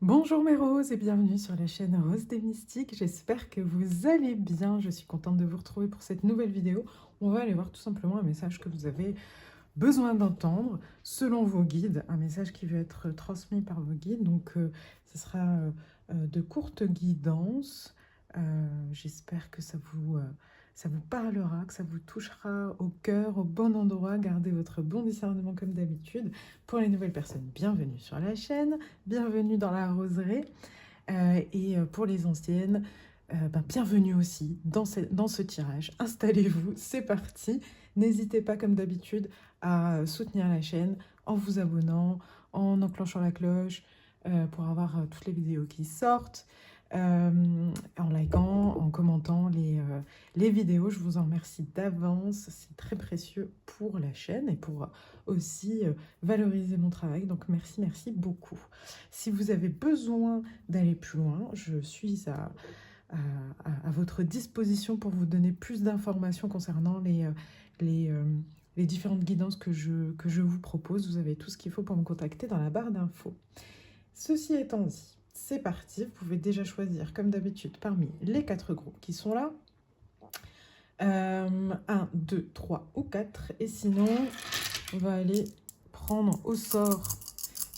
Bonjour mes roses et bienvenue sur la chaîne Rose des Mystiques. J'espère que vous allez bien. Je suis contente de vous retrouver pour cette nouvelle vidéo. On va aller voir tout simplement un message que vous avez besoin d'entendre selon vos guides, un message qui veut être transmis par vos guides. Donc ce sera de courtes guidances. J'espère que ça vous parlera, que ça vous touchera au cœur, au bon endroit. Gardez votre bon discernement comme d'habitude. Pour les nouvelles personnes, bienvenue sur la chaîne, bienvenue dans la roseraie. Et pour les anciennes, bienvenue aussi dans ce tirage. Installez-vous, c'est parti. N'hésitez pas comme d'habitude à soutenir la chaîne en vous abonnant, en enclenchant la cloche pour avoir toutes les vidéos qui sortent, en likant, en commentant les vidéos. Je vous en remercie d'avance, c'est très précieux pour la chaîne et pour aussi valoriser mon travail. Donc merci, merci beaucoup. Si vous avez besoin d'aller plus loin, je suis à votre disposition pour vous donner plus d'informations concernant les, euh, les différentes guidances que je vous propose. Vous avez tout ce qu'il faut pour me contacter dans la barre d'infos. Ceci étant dit, c'est parti. Vous pouvez déjà choisir, comme d'habitude, parmi les 4 groupes qui sont là. 1, 2, 3 ou 4. Et sinon, on va aller prendre au sort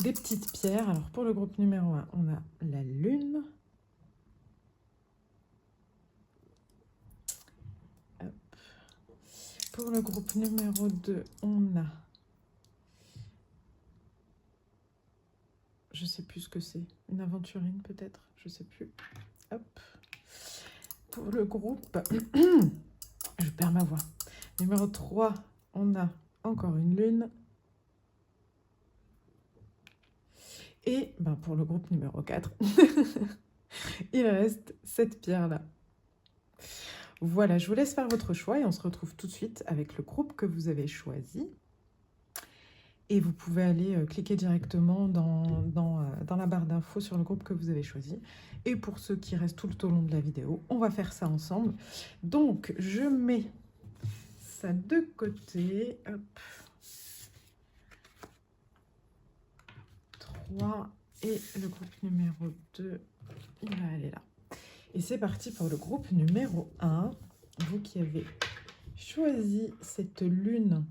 des petites pierres. Alors, pour le groupe numéro 1, on a la lune. Hop. Pour le groupe numéro 2, on a... Je sais plus ce que c'est. Une aventurine, peut-être. Je sais plus. Hop. Pour le groupe... Je perds ma voix. Numéro 3, on a encore une lune. Et pour le groupe numéro 4, il reste cette pierre-là. Voilà, je vous laisse faire votre choix et on se retrouve tout de suite avec le groupe que vous avez choisi. Et vous pouvez aller cliquer directement dans la barre d'infos sur le groupe que vous avez choisi. Et pour ceux qui restent tout au long de la vidéo, on va faire ça ensemble. Donc, je mets ça de côté. Hop. 3 et le groupe numéro 2, il va aller là. Et c'est parti pour le groupe numéro 1. Vous qui avez choisi cette lune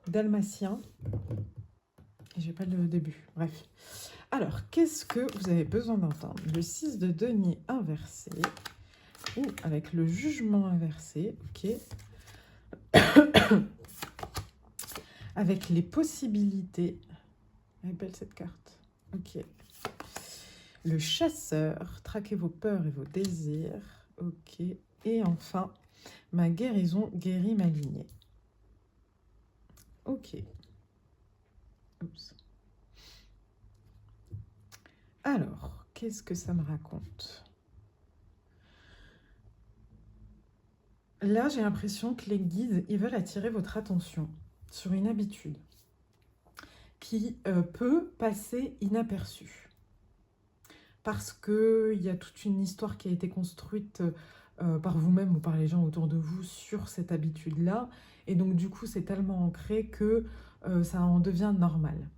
dalmatien. J'ai pas le début. Bref. Alors, qu'est-ce que vous avez besoin d'entendre? Le 6 de denier inversé ou avec le jugement inversé. Ok. Avec les possibilités. Elle est belle cette carte. Ok. Le chasseur, traquez vos peurs et vos désirs. Ok. Et enfin, ma guérison guérit ma lignée. Ok. Oups. Alors, qu'est-ce que ça me raconte? Là, j'ai l'impression que les guides, ils veulent attirer votre attention sur une habitude qui peut passer inaperçue. Parce qu'il y a toute une histoire qui a été construite par vous-même ou par les gens autour de vous sur cette habitude-là. Et donc, du coup, c'est tellement ancré que ça en devient normal.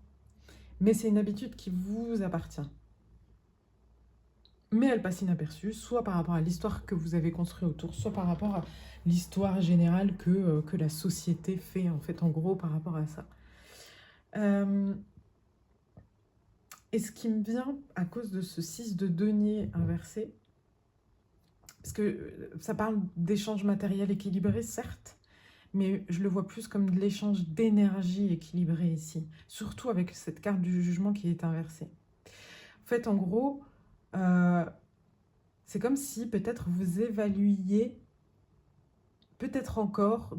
Mais c'est une habitude qui vous appartient. Mais elle passe inaperçue, soit par rapport à l'histoire que vous avez construite autour, soit par rapport à l'histoire générale que la société fait, en fait, en gros, par rapport à ça. Et ce qui me vient à cause de ce 6 de denier inversé, parce que ça parle d'échange matériel équilibré, certes, mais je le vois plus comme de l'échange d'énergie équilibré ici, surtout avec cette carte du jugement qui est inversée. En fait, en gros, c'est comme si peut-être vous évaluiez peut-être encore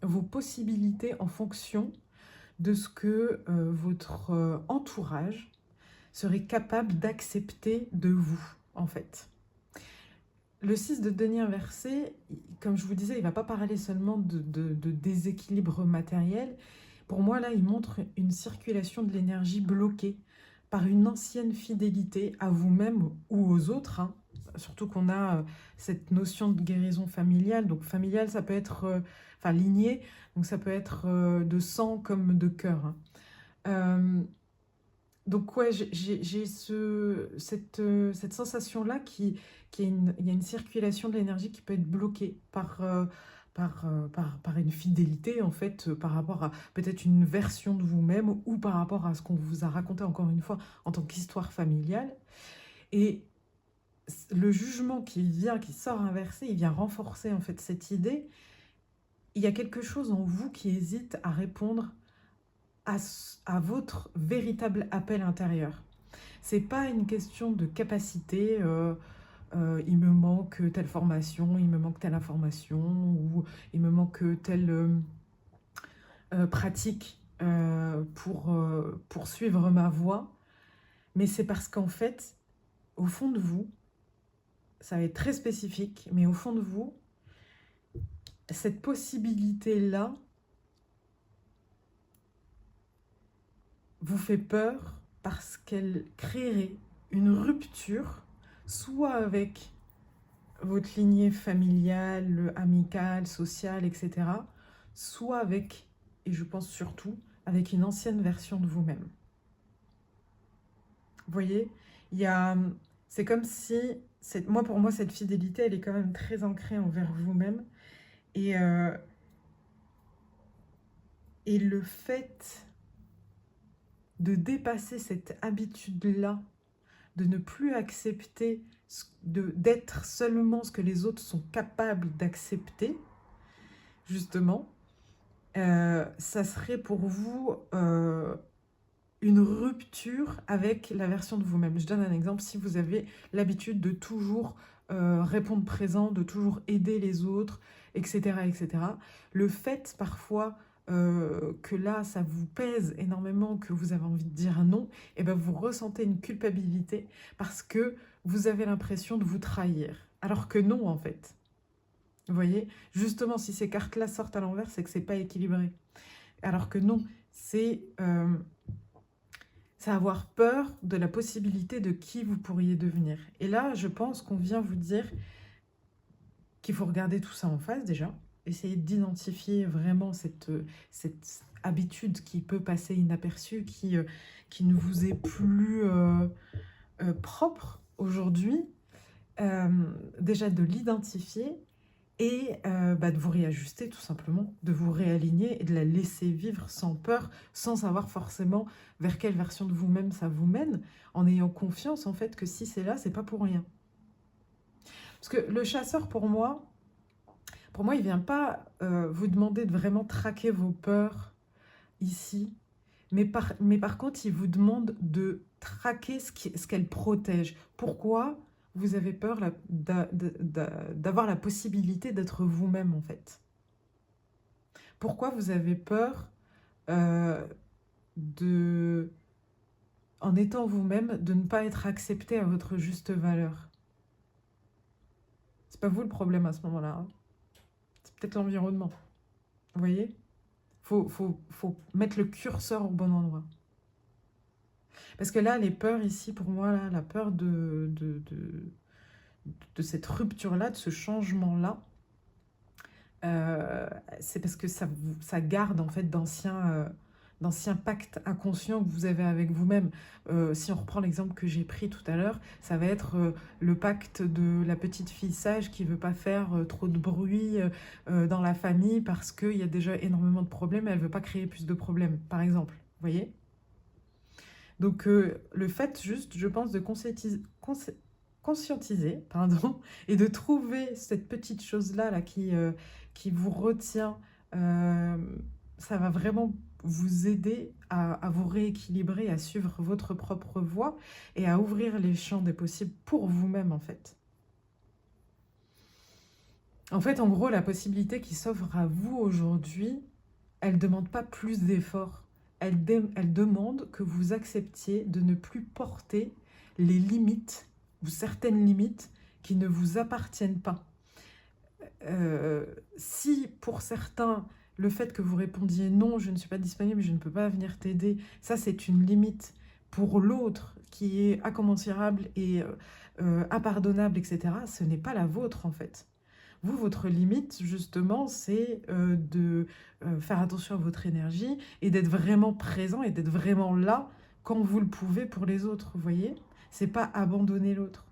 vos possibilités en fonction de ce que votre entourage serait capable d'accepter de vous, en fait. Le 6 de denier inversé, comme je vous disais, il ne va pas parler seulement de déséquilibre matériel. Pour moi, là, il montre une circulation de l'énergie bloquée par une ancienne fidélité à vous-même ou aux autres. Hein. Surtout qu'on a cette notion de guérison familiale. Donc, familiale, ça peut être, lignée, donc ça peut être de sang comme de cœur. Hein. Donc ouais, j'ai cette sensation-là il y a une circulation de l'énergie qui peut être bloquée par une fidélité, en fait, par rapport à peut-être une version de vous-même ou par rapport à ce qu'on vous a raconté, encore une fois, en tant qu'histoire familiale. Et le jugement qui sort inversé, il vient renforcer, en fait, cette idée. Il y a quelque chose en vous qui hésite à répondre à votre véritable appel intérieur. C'est pas une question de capacité, il me manque telle formation, il me manque telle information, ou il me manque telle pratique pour suivre ma voie. Mais c'est parce qu'en fait, au fond de vous, ça va être très spécifique, mais au fond de vous, cette possibilité-là vous fait peur parce qu'elle créerait une rupture, soit avec votre lignée familiale, amicale, sociale, etc., soit avec, et je pense surtout, avec une ancienne version de vous-même. Vous voyez, c'est comme si, pour moi, cette fidélité, elle est quand même très ancrée envers vous-même. Et, et le fait de dépasser cette habitude-là, de ne plus accepter d'être seulement ce que les autres sont capables d'accepter, justement, ça serait pour vous une rupture avec la version de vous-même. Je donne un exemple, si vous avez l'habitude de toujours répondre présent, de toujours aider les autres, etc., etc., le fait parfois que là, ça vous pèse énormément, que vous avez envie de dire non, et ben vous ressentez une culpabilité parce que vous avez l'impression de vous trahir. Alors que non, en fait. Vous voyez, justement, si ces cartes-là sortent à l'envers, c'est que c'est pas équilibré. Alors que non, c'est avoir peur de la possibilité de qui vous pourriez devenir. Et là, je pense qu'on vient vous dire qu'il faut regarder tout ça en face déjà, essayer d'identifier vraiment cette habitude qui peut passer inaperçue, qui ne vous est plus propre aujourd'hui, déjà de l'identifier et de vous réajuster tout simplement, de vous réaligner et de la laisser vivre sans peur, sans savoir forcément vers quelle version de vous-même ça vous mène, en ayant confiance en fait que si c'est là, c'est pas pour rien. Parce que le chasseur, pour moi, il vient pas vous demander de vraiment traquer vos peurs ici, mais par contre, il vous demande de traquer ce qu'elle protège. Pourquoi vous avez peur d'avoir la possibilité d'être vous-même, en fait? Pourquoi vous avez peur en étant vous-même, de ne pas être accepté à votre juste valeur? C'est pas vous le problème à ce moment-là, hein. C'est peut-être l'environnement. Vous voyez? Faut mettre le curseur au bon endroit. Parce que là, les peurs ici, pour moi, là, la peur de cette rupture-là, de ce changement-là, c'est parce que ça garde en fait d'anciens pactes inconscients que vous avez avec vous-même. Si on reprend l'exemple que j'ai pris tout à l'heure, ça va être le pacte de la petite fille sage qui ne veut pas faire trop de bruit dans la famille parce qu'il y a déjà énormément de problèmes et elle ne veut pas créer plus de problèmes, par exemple. Vous voyez? Donc le fait juste, je pense, de conscientiser, pardon, et de trouver cette petite chose-là là, qui vous retient, ça va vraiment vous aider à vous rééquilibrer, à suivre votre propre voie et à ouvrir les champs des possibles pour vous-même, en fait. En fait, en gros, la possibilité qui s'offre à vous aujourd'hui, elle ne demande pas plus d'efforts. Elle demande que vous acceptiez de ne plus porter les limites ou certaines limites qui ne vous appartiennent pas. Si pour certains, le fait que vous répondiez non, je ne suis pas disponible, je ne peux pas venir t'aider, ça c'est une limite. Pour l'autre qui est incommensurable et impardonnable, etc., ce n'est pas la vôtre en fait. Vous, votre limite, justement, c'est de faire attention à votre énergie et d'être vraiment présent et d'être vraiment là quand vous le pouvez pour les autres, vous voyez? C'est pas abandonner l'autre.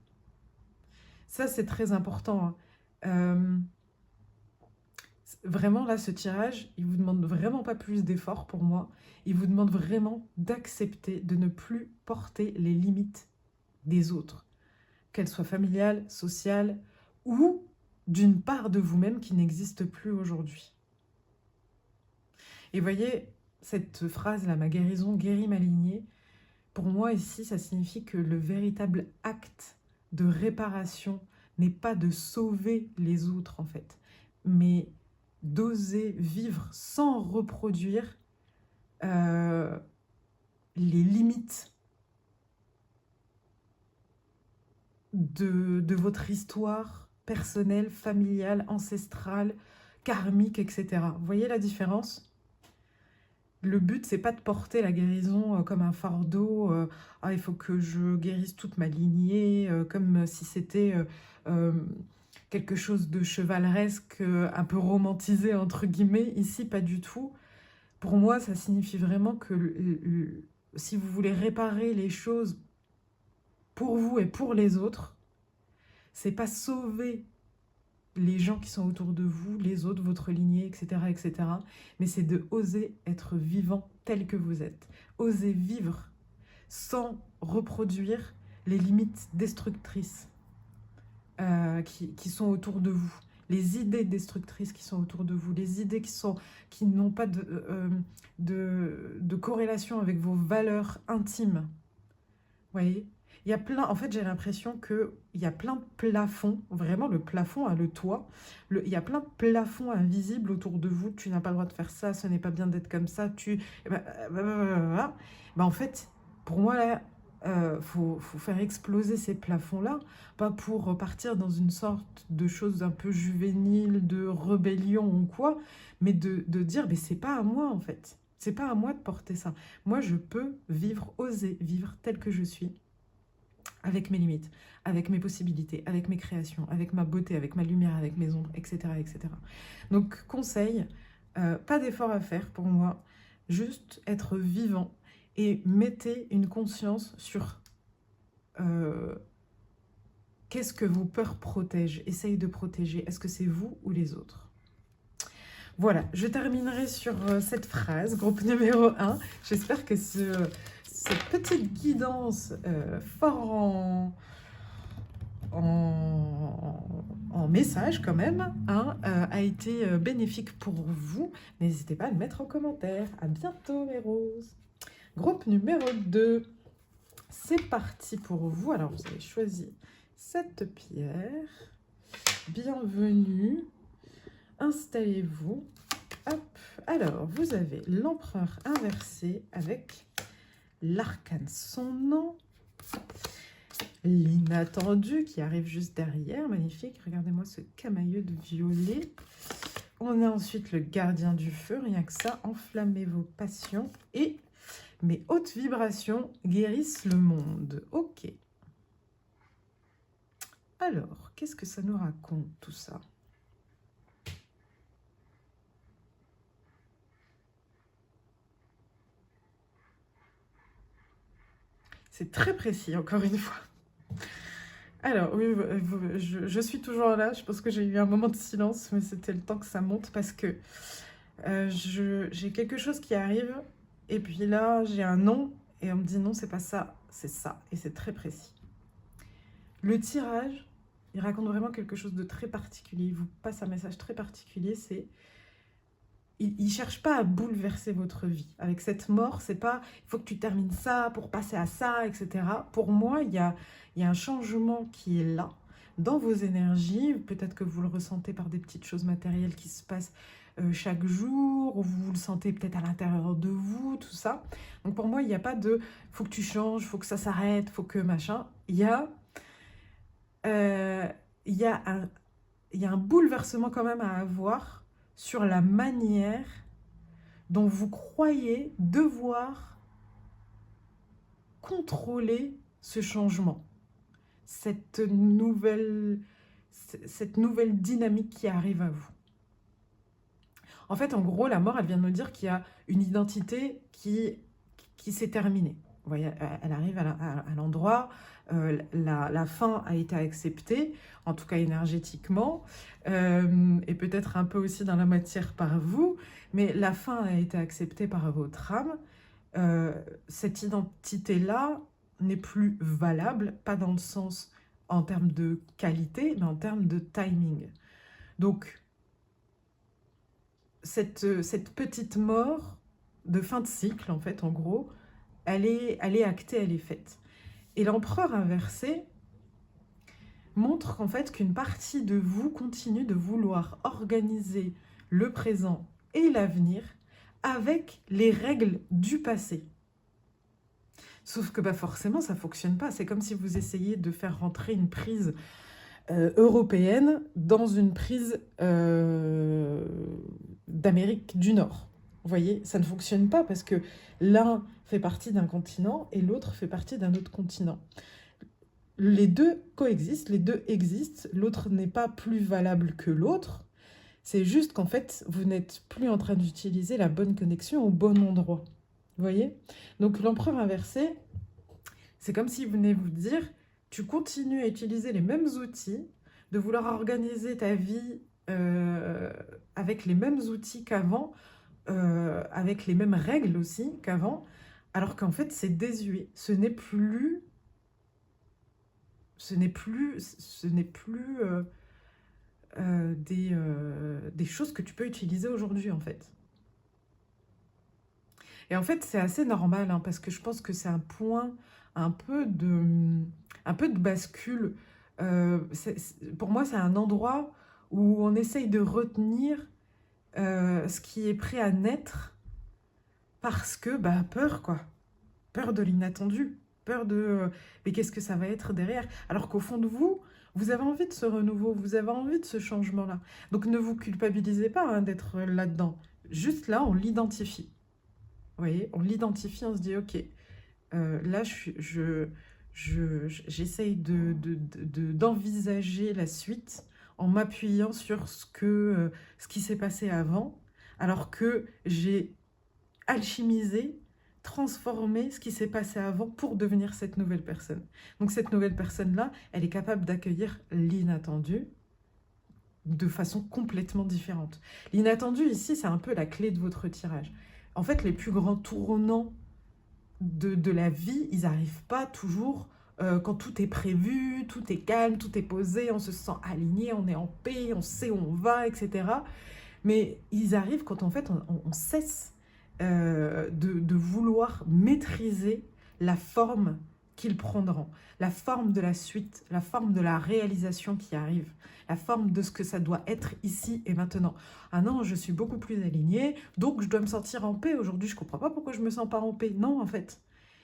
Ça, c'est très important, hein. Vraiment, là, ce tirage, il vous demande vraiment pas plus d'efforts pour moi. Il vous demande vraiment d'accepter de ne plus porter les limites des autres, qu'elles soient familiales, sociales ou d'une part de vous-même qui n'existe plus aujourd'hui. Et voyez, cette phrase-là, ma guérison guérit ma lignée, pour moi ici, ça signifie que le véritable acte de réparation n'est pas de sauver les autres en fait, mais d'oser vivre sans reproduire les limites de votre histoire personnelle, familiale, ancestrale, karmique, etc. Vous voyez la différence? Le but, c'est pas de porter la guérison comme un fardeau. Ah, il faut que je guérisse toute ma lignée, comme si c'était euh, quelque chose de chevaleresque, un peu romantisé, entre guillemets. Ici, pas du tout. Pour moi, ça signifie vraiment que si vous voulez réparer les choses pour vous et pour les autres, c'est pas sauver les gens qui sont autour de vous, les autres, votre lignée, etc., etc. Mais c'est de oser être vivant tel que vous êtes. Oser vivre sans reproduire les limites destructrices qui sont autour de vous. Les idées destructrices qui sont autour de vous, les idées qui n'ont pas de corrélation avec vos valeurs intimes. Vous voyez? Il y a plein, en fait, j'ai l'impression qu'il y a plein de plafonds, vraiment le plafond, hein, le toit, il y a plein de plafonds invisibles autour de vous. Tu n'as pas le droit de faire ça, ce n'est pas bien d'être comme ça. En fait, pour moi, là, faut faire exploser ces plafonds-là, pas pour partir dans une sorte de chose un peu juvénile, de rébellion ou quoi, mais de dire, mais c'est pas à moi, en fait. C'est pas à moi de porter ça. Moi, je peux vivre, oser vivre tel que je suis, avec mes limites, avec mes possibilités, avec mes créations, avec ma beauté, avec ma lumière, avec mes ombres, etc. etc. Donc, conseil, pas d'effort à faire pour moi, juste être vivant et mettez une conscience sur qu'est-ce que vos peurs protègent, essayez de protéger. Est-ce que c'est vous ou les autres? Voilà, je terminerai sur cette phrase, groupe numéro 1. J'espère que cette petite guidance fort en message quand même hein, a été bénéfique pour vous. N'hésitez pas à le mettre en commentaire. À bientôt mes roses. Groupe numéro 2. C'est parti pour vous. Alors vous avez choisi cette pierre. Bienvenue. Installez-vous. Hop. Alors, vous avez l'empereur inversé avec l'arcane son nom. L'inattendu qui arrive juste derrière. Magnifique. Regardez-moi ce camailleux de violet. On a ensuite le gardien du feu. Rien que ça, enflammez vos passions. Et mes hautes vibrations guérissent le monde. Ok. Alors, qu'est-ce que ça nous raconte tout ça ? C'est très précis, encore une fois. Alors, oui, je suis toujours là. Je pense que j'ai eu un moment de silence, mais c'était le temps que ça monte parce que j'ai quelque chose qui arrive. Et puis là, j'ai un non. Et on me dit non, c'est pas ça, c'est ça. Et c'est très précis. Le tirage, il raconte vraiment quelque chose de très particulier. Il vous passe un message très particulier. C'est... Il ne cherche pas à bouleverser votre vie. Avec cette mort, c'est pas il faut que tu termines ça pour passer à ça, etc. Pour moi, il y a un changement qui est là, dans vos énergies. Peut-être que vous le ressentez par des petites choses matérielles qui se passent chaque jour, ou vous le sentez peut-être à l'intérieur de vous, tout ça. Donc pour moi, il n'y a pas de faut que tu changes, faut que ça s'arrête, faut que machin. Il y a un bouleversement quand même à avoir sur la manière dont vous croyez devoir contrôler ce changement, cette nouvelle dynamique qui arrive à vous. En fait, en gros, la mort, elle vient de nous dire qu'il y a une identité qui s'est terminée. voyez, elle arrive à l'endroit, la fin a été acceptée, en tout cas énergétiquement, et peut-être un peu aussi dans la matière par vous, mais la fin a été acceptée par votre âme. Cette identité-là n'est plus valable, pas dans le sens en termes de qualité, mais en termes de timing. Donc, cette petite mort de fin de cycle, en fait, en gros, elle est actée, elle est faite. Et l'empereur inversé montre qu'en fait, qu'une partie de vous continue de vouloir organiser le présent et l'avenir avec les règles du passé. Sauf que forcément, ça ne fonctionne pas. C'est comme si vous essayiez de faire rentrer une prise européenne dans une prise d'Amérique du Nord. Vous voyez, ça ne fonctionne pas parce que l'un fait partie d'un continent et l'autre fait partie d'un autre continent. Les deux coexistent, les deux existent, l'autre n'est pas plus valable que l'autre. C'est juste qu'en fait, vous n'êtes plus en train d'utiliser la bonne connexion au bon endroit. Vous voyez? Donc l'empereur inversé, c'est comme s'il venait vous dire, tu continues à utiliser les mêmes outils, de vouloir organiser ta vie avec les mêmes outils qu'avant, avec les mêmes règles aussi qu'avant, alors qu'en fait c'est désuet. Ce n'est plus des choses que tu peux utiliser aujourd'hui en fait. Et en fait c'est assez normal hein, parce que je pense que c'est un point un peu de bascule. Pour moi c'est un endroit où on essaye de retenir ce qui est prêt à naître parce que peur quoi, peur de l'inattendu, peur de mais qu'est-ce que ça va être derrière, alors qu'au fond de vous, vous avez envie de ce renouveau, vous avez envie de ce changement-là. Donc ne vous culpabilisez pas hein, d'être là-dedans. Juste là, on l'identifie. Vous voyez, on l'identifie, on se dit ok, là j'essaye d'envisager la suite en m'appuyant sur ce qui s'est passé avant, alors que j'ai alchimisé, transformer ce qui s'est passé avant pour devenir cette nouvelle personne. Donc cette nouvelle personne-là, elle est capable d'accueillir l'inattendu de façon complètement différente. L'inattendu ici, c'est un peu la clé de votre tirage. En fait, les plus grands tournants de la vie, ils n'arrivent pas toujours quand tout est prévu, tout est calme, tout est posé, on se sent aligné, on est en paix, on sait où on va, etc. Mais ils arrivent quand en fait on cesse de vouloir maîtriser la forme qu'ils prendront, la forme de la suite, la forme de la réalisation qui arrive, la forme de ce que ça doit être ici et maintenant. Ah non, je suis beaucoup plus alignée, donc je dois me sentir en paix. Aujourd'hui, je ne comprends pas pourquoi je ne me sens pas en paix. Non, en fait,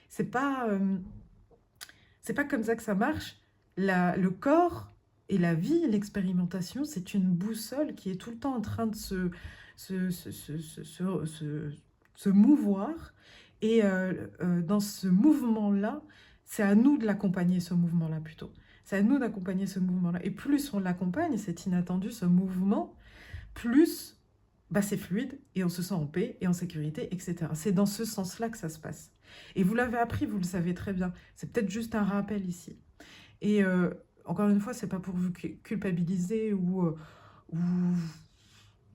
c'est pas comme ça que ça marche. Le corps et la vie, l'expérimentation, c'est une boussole qui est tout le temps en train de se mouvoir. Et dans ce mouvement-là, c'est à nous de l'accompagner, ce mouvement-là, plutôt. C'est à nous d'accompagner ce mouvement-là. Et plus on l'accompagne, c'est inattendu, ce mouvement, plus c'est fluide et on se sent en paix et en sécurité, etc. C'est dans ce sens-là que ça se passe. Et vous l'avez appris, vous le savez très bien. C'est peut-être juste un rappel ici. Et encore une fois, c'est pas pour vous culpabiliser ou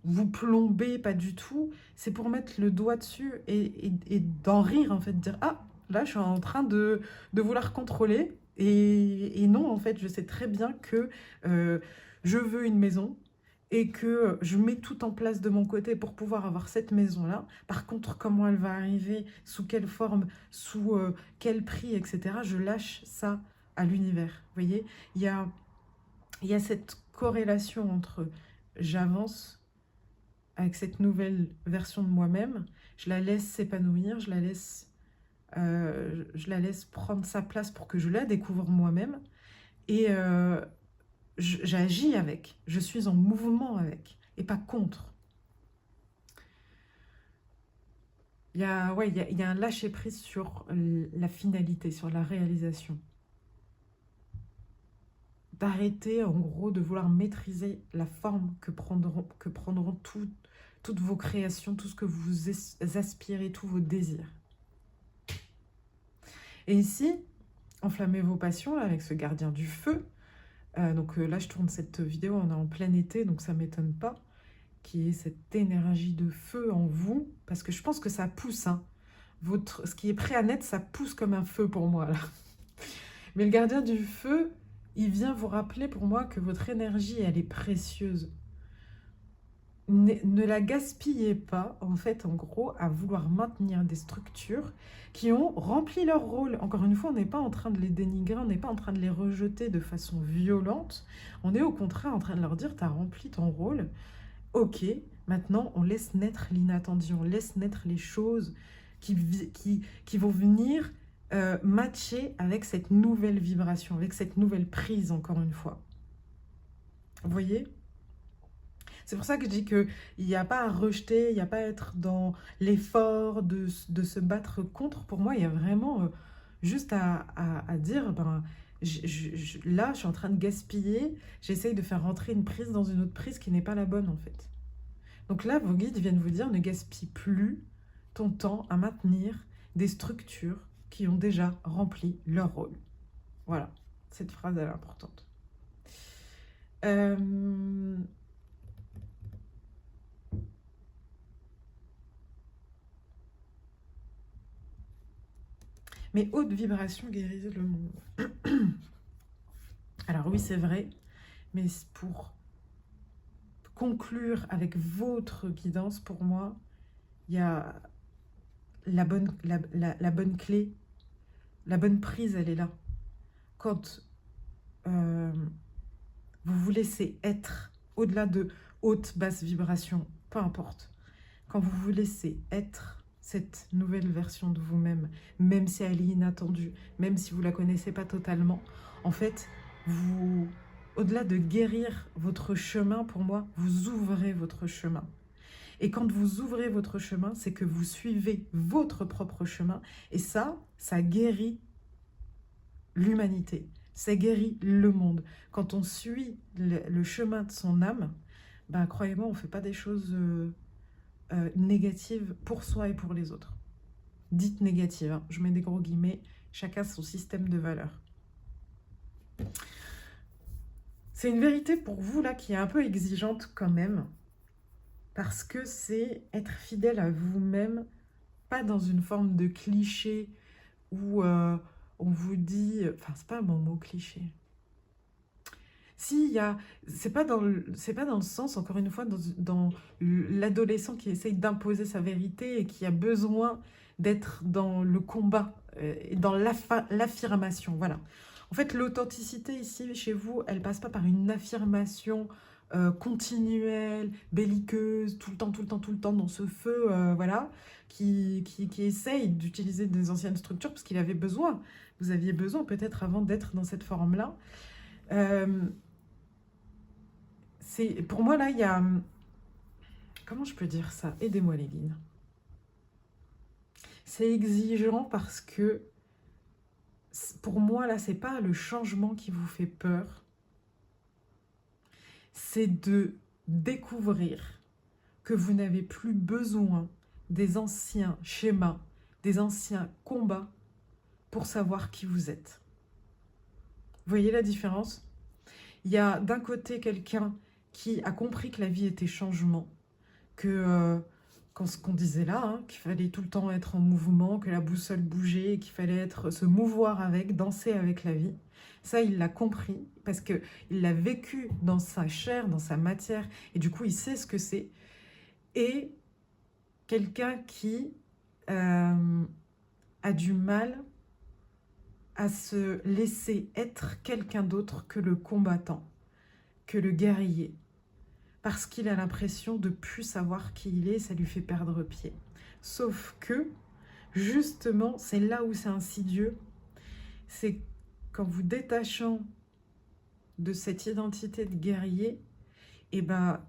vous plomber, pas du tout. C'est pour mettre le doigt dessus et d'en rire, en fait, de dire « Ah, là, je suis en train de vouloir contrôler. » Et non, en fait, je sais très bien que je veux une maison et que je mets tout en place de mon côté pour pouvoir avoir cette maison-là. Par contre, comment elle va arriver, sous quelle forme, sous quel prix, etc., je lâche ça à l'univers. Vous voyez, il y a cette corrélation entre j'avance avec cette nouvelle version de moi-même, je la laisse s'épanouir, je la laisse prendre sa place pour que je la découvre moi-même, et j'agis avec, je suis en mouvement avec, et pas contre. Il y a un lâcher-prise sur la finalité, sur la réalisation. D'arrêter, en gros, de vouloir maîtriser la forme que prendront toutes vos créations, tout ce que vous aspirez, tous vos désirs. Et ici, enflammez vos passions là, avec ce gardien du feu. Là, je tourne cette vidéo, on est en plein été, donc ça ne m'étonne pas qu'il y ait cette énergie de feu en vous, parce que je pense que ça pousse. Hein. Ce qui est prêt à naître, ça pousse comme un feu pour moi. Là. Mais le gardien du feu, il vient vous rappeler pour moi que votre énergie, elle est précieuse. Ne la gaspillez pas, en fait, en gros, à vouloir maintenir des structures qui ont rempli leur rôle. Encore une fois, on n'est pas en train de les dénigrer, on n'est pas en train de les rejeter de façon violente. On est au contraire en train de leur dire, tu as rempli ton rôle. Ok, maintenant, on laisse naître l'inattendu, on laisse naître les choses qui vont venir matcher avec cette nouvelle vibration, avec cette nouvelle prise, encore une fois. Vous voyez ? C'est pour ça que je dis qu'il n'y a pas à rejeter, il n'y a pas à être dans l'effort de se battre contre. Pour moi, il y a vraiment juste à dire, là, je suis en train de gaspiller, j'essaye de faire rentrer une prise dans une autre prise qui n'est pas la bonne, en fait. Donc là, vos guides viennent vous dire, ne gaspille plus ton temps à maintenir des structures qui ont déjà rempli leur rôle. Voilà, cette phrase, elle est importante. Mais haute vibration guérit le monde. Alors oui, c'est vrai, mais pour conclure avec votre guidance, pour moi, il y a la bonne clé, la bonne prise, elle est là. Quand vous vous laissez être, au-delà de haute, basse vibration, peu importe, quand vous vous laissez être cette nouvelle version de vous-même, même si elle est inattendue, même si vous ne la connaissez pas totalement, en fait, au-delà de guérir votre chemin, pour moi, vous ouvrez votre chemin. Et quand vous ouvrez votre chemin, c'est que vous suivez votre propre chemin. Et ça guérit l'humanité, ça guérit le monde. Quand on suit le chemin de son âme, ben, croyez-moi, on ne fait pas des choses négatives pour soi et pour les autres. Dites négatives, hein. Je mets des gros guillemets, chacun son système de valeurs. C'est une vérité pour vous là qui est un peu exigeante quand même, parce que c'est être fidèle à vous-même, pas dans une forme de cliché où on vous dit, enfin c'est pas un bon mot cliché. Si, c'est pas dans le sens, encore une fois, dans l'adolescent qui essaye d'imposer sa vérité et qui a besoin d'être dans le combat, et dans l'affirmation, voilà. En fait, l'authenticité ici, chez vous, elle passe pas par une affirmation continuelle, belliqueuse, tout le temps, dans ce feu, voilà, qui essaye d'utiliser des anciennes structures parce qu'il avait besoin. Vous aviez besoin peut-être avant d'être dans cette forme-là. Pour moi, là, il y a... Comment je peux dire ça? Aidez-moi, les guides. C'est exigeant parce que, pour moi, là, c'est pas le changement qui vous fait peur. C'est de découvrir que vous n'avez plus besoin des anciens schémas, des anciens combats pour savoir qui vous êtes. Vous voyez la différence? Il y a d'un côté quelqu'un qui a compris que la vie était changement, que ce qu'on disait là, hein, qu'il fallait tout le temps être en mouvement, que la boussole bougeait, qu'il fallait se mouvoir avec, danser avec la vie. Ça, il l'a compris parce qu'il l'a vécu dans sa chair, dans sa matière, et du coup, il sait ce que c'est. Et quelqu'un qui a du mal à se laisser être quelqu'un d'autre que le combattant, que le guerrier, parce qu'il a l'impression de ne plus savoir qui il est, ça lui fait perdre pied. Sauf que, justement, c'est là où c'est insidieux, c'est qu'en vous détachant de cette identité de guerrier, et ben,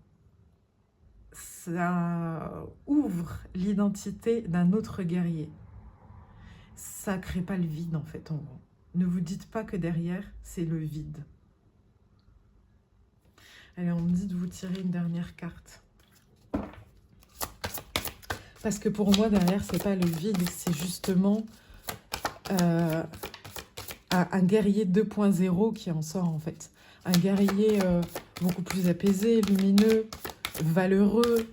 ça ouvre l'identité d'un autre guerrier. Ça ne crée pas le vide, en fait, en vous. Ne vous dites pas que derrière, c'est le vide. Allez, on me dit de vous tirer une dernière carte. Parce que pour moi, derrière, c'est pas le vide, c'est justement euh, un guerrier 2.0 qui en sort en fait. Un guerrier beaucoup plus apaisé, lumineux, valeureux.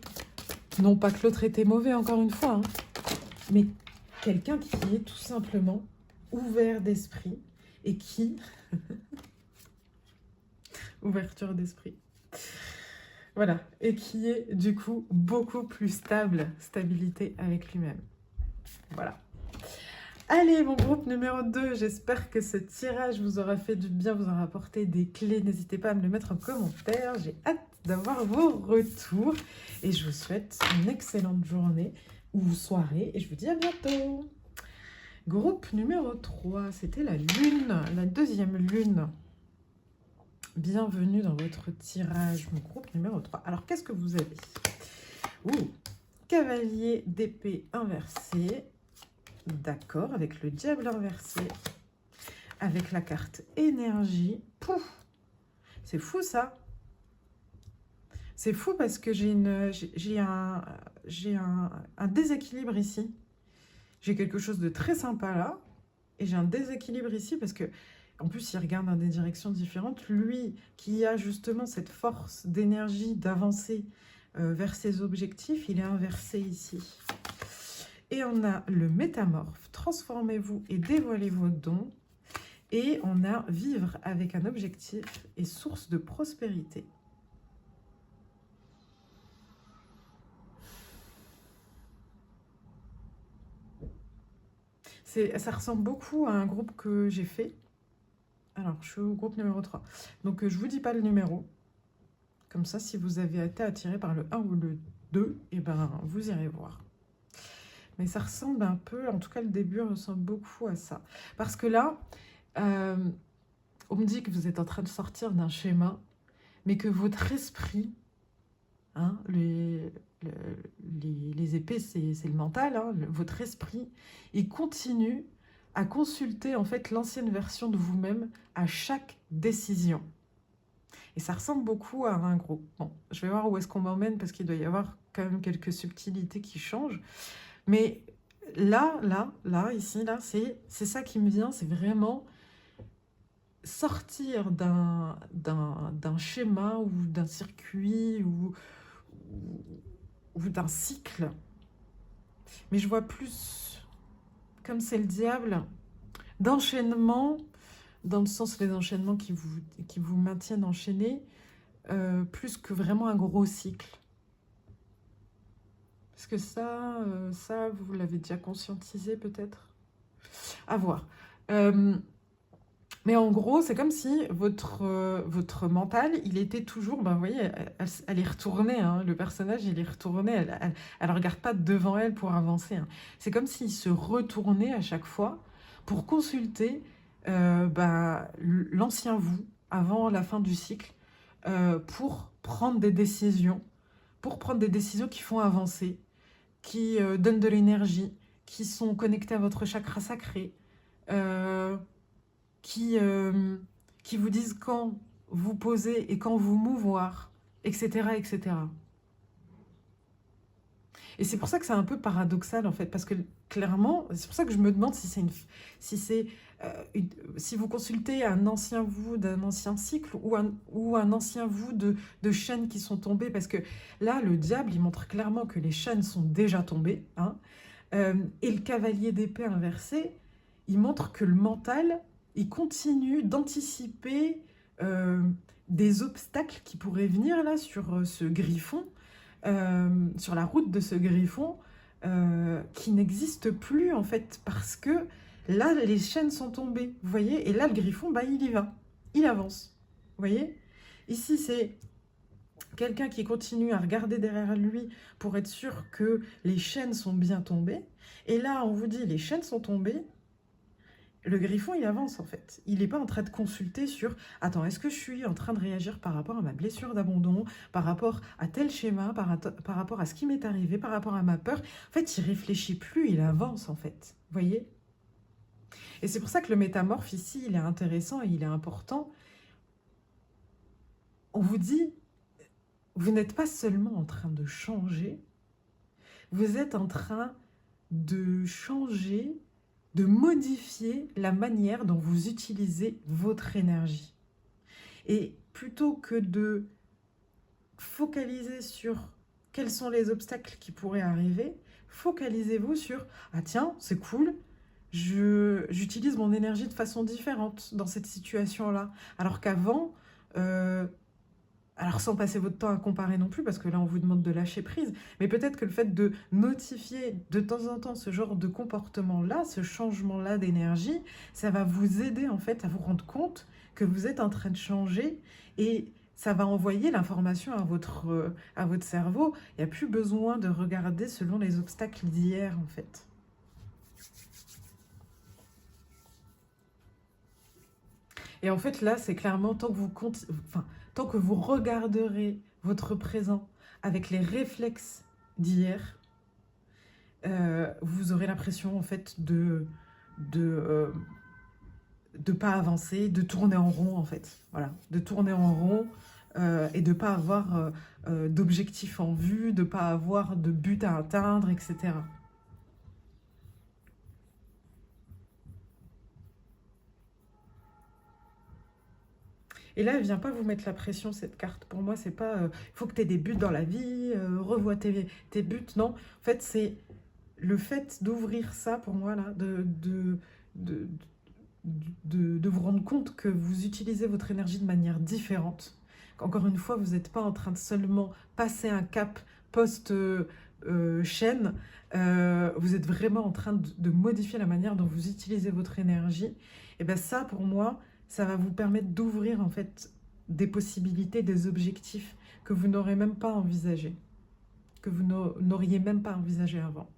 Non pas que l'autre était mauvais, encore une fois, hein, mais quelqu'un qui est tout simplement ouvert d'esprit et qui... ouverture d'esprit. Voilà, et qui est du coup beaucoup plus stable, stabilité avec lui-même. Voilà. Allez, mon groupe numéro 2, j'espère que ce tirage vous aura fait du bien, vous aura apporté des clés. N'hésitez pas à me le mettre en commentaire, j'ai hâte d'avoir vos retours. Et je vous souhaite une excellente journée ou soirée, et je vous dis à bientôt. Groupe numéro 3, c'était la lune, la deuxième lune. Bienvenue dans votre tirage, mon groupe numéro 3. Alors, qu'est-ce que vous avez? Cavalier d'épée inversé. D'accord, avec le diable inversé. Avec la carte énergie. Pouf! C'est fou, ça. C'est fou parce que j'ai un déséquilibre ici. J'ai quelque chose de très sympa là. Et j'ai un déséquilibre ici parce que en plus, il regarde dans des directions différentes. Lui, qui a justement cette force d'énergie d'avancer vers ses objectifs, il est inversé ici. Et on a le métamorphe. Transformez-vous et dévoilez vos dons. Et on a vivre avec un objectif et source de prospérité. Ça ressemble beaucoup à un groupe que j'ai fait. Alors, je suis au groupe numéro 3. Donc, je ne vous dis pas le numéro. Comme ça, si vous avez été attiré par le 1 ou le 2, et ben, vous irez voir. Mais ça ressemble un peu, en tout cas, le début ressemble beaucoup à ça. Parce que là, on me dit que vous êtes en train de sortir d'un schéma, mais que votre esprit, hein, les épées, c'est le mental, hein, votre esprit, il continue à consulter en fait l'ancienne version de vous-même à chaque décision. Et ça ressemble beaucoup à un groupe. Bon, je vais voir où est-ce qu'on m'emmène parce qu'il doit y avoir quand même quelques subtilités qui changent. Mais là, ici, là, c'est ça qui me vient, c'est vraiment sortir d'un schéma ou d'un circuit ou d'un cycle. Mais je vois plus, comme c'est le diable, d'enchaînement, dans le sens des enchaînements qui vous maintiennent enchaînés, plus que vraiment un gros cycle. Parce que ça, vous l'avez déjà conscientisé peut-être? À voir. Mais en gros, c'est comme si votre mental, il était toujours, ben, vous voyez, elle est retournée, hein, le personnage, il est retourné, elle ne regarde pas devant elle pour avancer. Hein. C'est comme s'il se retournait à chaque fois pour consulter ben, l'ancien vous, avant la fin du cycle, pour prendre des décisions, qui font avancer, qui donnent de l'énergie, qui sont connectés à votre chakra sacré, qui vous disent quand vous poser et quand vous mouvoir, etc. etc. Et c'est pour ça que c'est un peu paradoxal en fait, parce que clairement, c'est pour ça que je me demande si si vous consultez un ancien vous d'un ancien cycle ou un ancien vous de chaînes qui sont tombées, parce que là, le diable, il montre clairement que les chaînes sont déjà tombées, hein, et le cavalier d'épée inversé, il montre que le mental, il continue d'anticiper des obstacles qui pourraient venir là sur ce griffon, sur la route de ce griffon, qui n'existe plus en fait, parce que là, les chaînes sont tombées, vous voyez, et là, le griffon, bah, il y va, il avance, vous voyez. Ici, c'est quelqu'un qui continue à regarder derrière lui pour être sûr que les chaînes sont bien tombées, et là, on vous dit, les chaînes sont tombées, le griffon, il avance en fait. Il n'est pas en train de consulter sur « Attends, est-ce que je suis en train de réagir par rapport à ma blessure d'abandon, par rapport à tel schéma, par rapport à ce qui m'est arrivé, par rapport à ma peur ?» En fait, il réfléchit plus, il avance en fait. Vous voyez? Et c'est pour ça que le métamorphe ici, il est intéressant et il est important. On vous dit, vous n'êtes pas seulement en train de changer, vous êtes en train de changer de modifier la manière dont vous utilisez votre énergie. Et plutôt que de focaliser sur quels sont les obstacles qui pourraient arriver, focalisez-vous sur « Ah tiens, c'est cool, j'utilise mon énergie de façon différente dans cette situation-là. » Alors qu'avant, alors sans passer votre temps à comparer non plus, parce que là on vous demande de lâcher prise, mais peut-être que le fait de notifier de temps en temps ce genre de comportement-là, ce changement-là d'énergie, ça va vous aider en fait à vous rendre compte que vous êtes en train de changer et ça va envoyer l'information à votre cerveau. Il n'y a plus besoin de regarder selon les obstacles d'hier en fait. Et en fait là, c'est clairement tant que vous regarderez votre présent avec les réflexes d'hier, vous aurez l'impression en fait de pas avancer, de tourner en rond en fait. Voilà, de tourner en rond et de pas avoir d'objectif en vue, de pas avoir de but à atteindre, etc. Et là, elle vient pas vous mettre la pression, cette carte. Pour moi, c'est pas il faut que tu aies des buts dans la vie, revois tes buts. Non, en fait, c'est le fait d'ouvrir ça, pour moi, là, de, de vous rendre compte que vous utilisez votre énergie de manière différente. Encore une fois, vous n'êtes pas en train de seulement passer un cap post-chaîne, vous êtes vraiment en train de modifier la manière dont vous utilisez votre énergie. Et bien ça, pour moi, ça va vous permettre d'ouvrir en fait des possibilités, des objectifs que vous n'aurez même pas envisagés, que vous n'auriez même pas envisagé avant.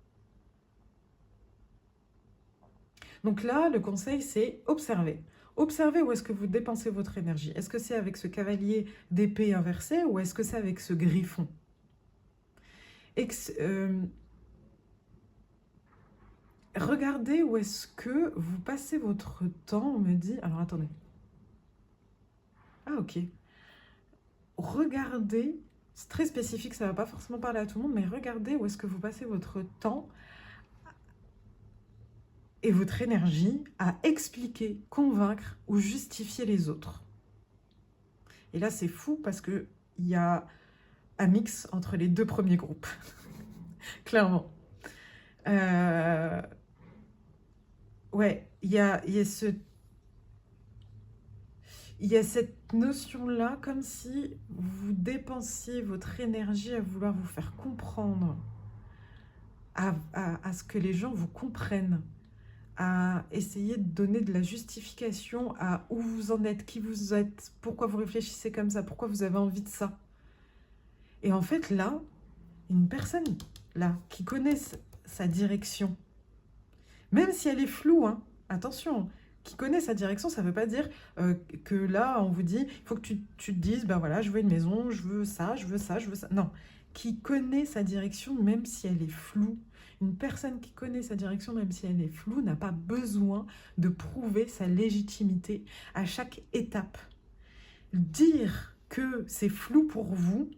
Donc là, le conseil, c'est observer. Observez où est-ce que vous dépensez votre énergie. Est-ce que c'est avec ce cavalier d'épée inversé ou est-ce que c'est avec ce griffon? Regardez où est-ce que vous passez votre temps, on me dit... Alors, attendez. Ah, ok. Regardez, c'est très spécifique, ça ne va pas forcément parler à tout le monde, mais regardez où est-ce que vous passez votre temps et votre énergie à expliquer, convaincre ou justifier les autres. Et là, c'est fou parce qu'il y a un mix entre les deux premiers groupes. Clairement. Ouais, il y a cette notion-là, comme si vous dépensiez votre énergie à vouloir vous faire comprendre, à ce que les gens vous comprennent, à essayer de donner de la justification à où vous en êtes, qui vous êtes, pourquoi vous réfléchissez comme ça, pourquoi vous avez envie de ça. Et en fait, là, une personne là qui connaît sa direction, même si elle est floue, hein, attention, qui connaît sa direction, ça ne veut pas dire que là, on vous dit, il faut que tu te dises, ben voilà, je veux une maison, je veux ça, je veux ça, je veux ça. Non, qui connaît sa direction, même si elle est floue. Une personne qui connaît sa direction, même si elle est floue, n'a pas besoin de prouver sa légitimité à chaque étape. Dire que c'est flou pour vous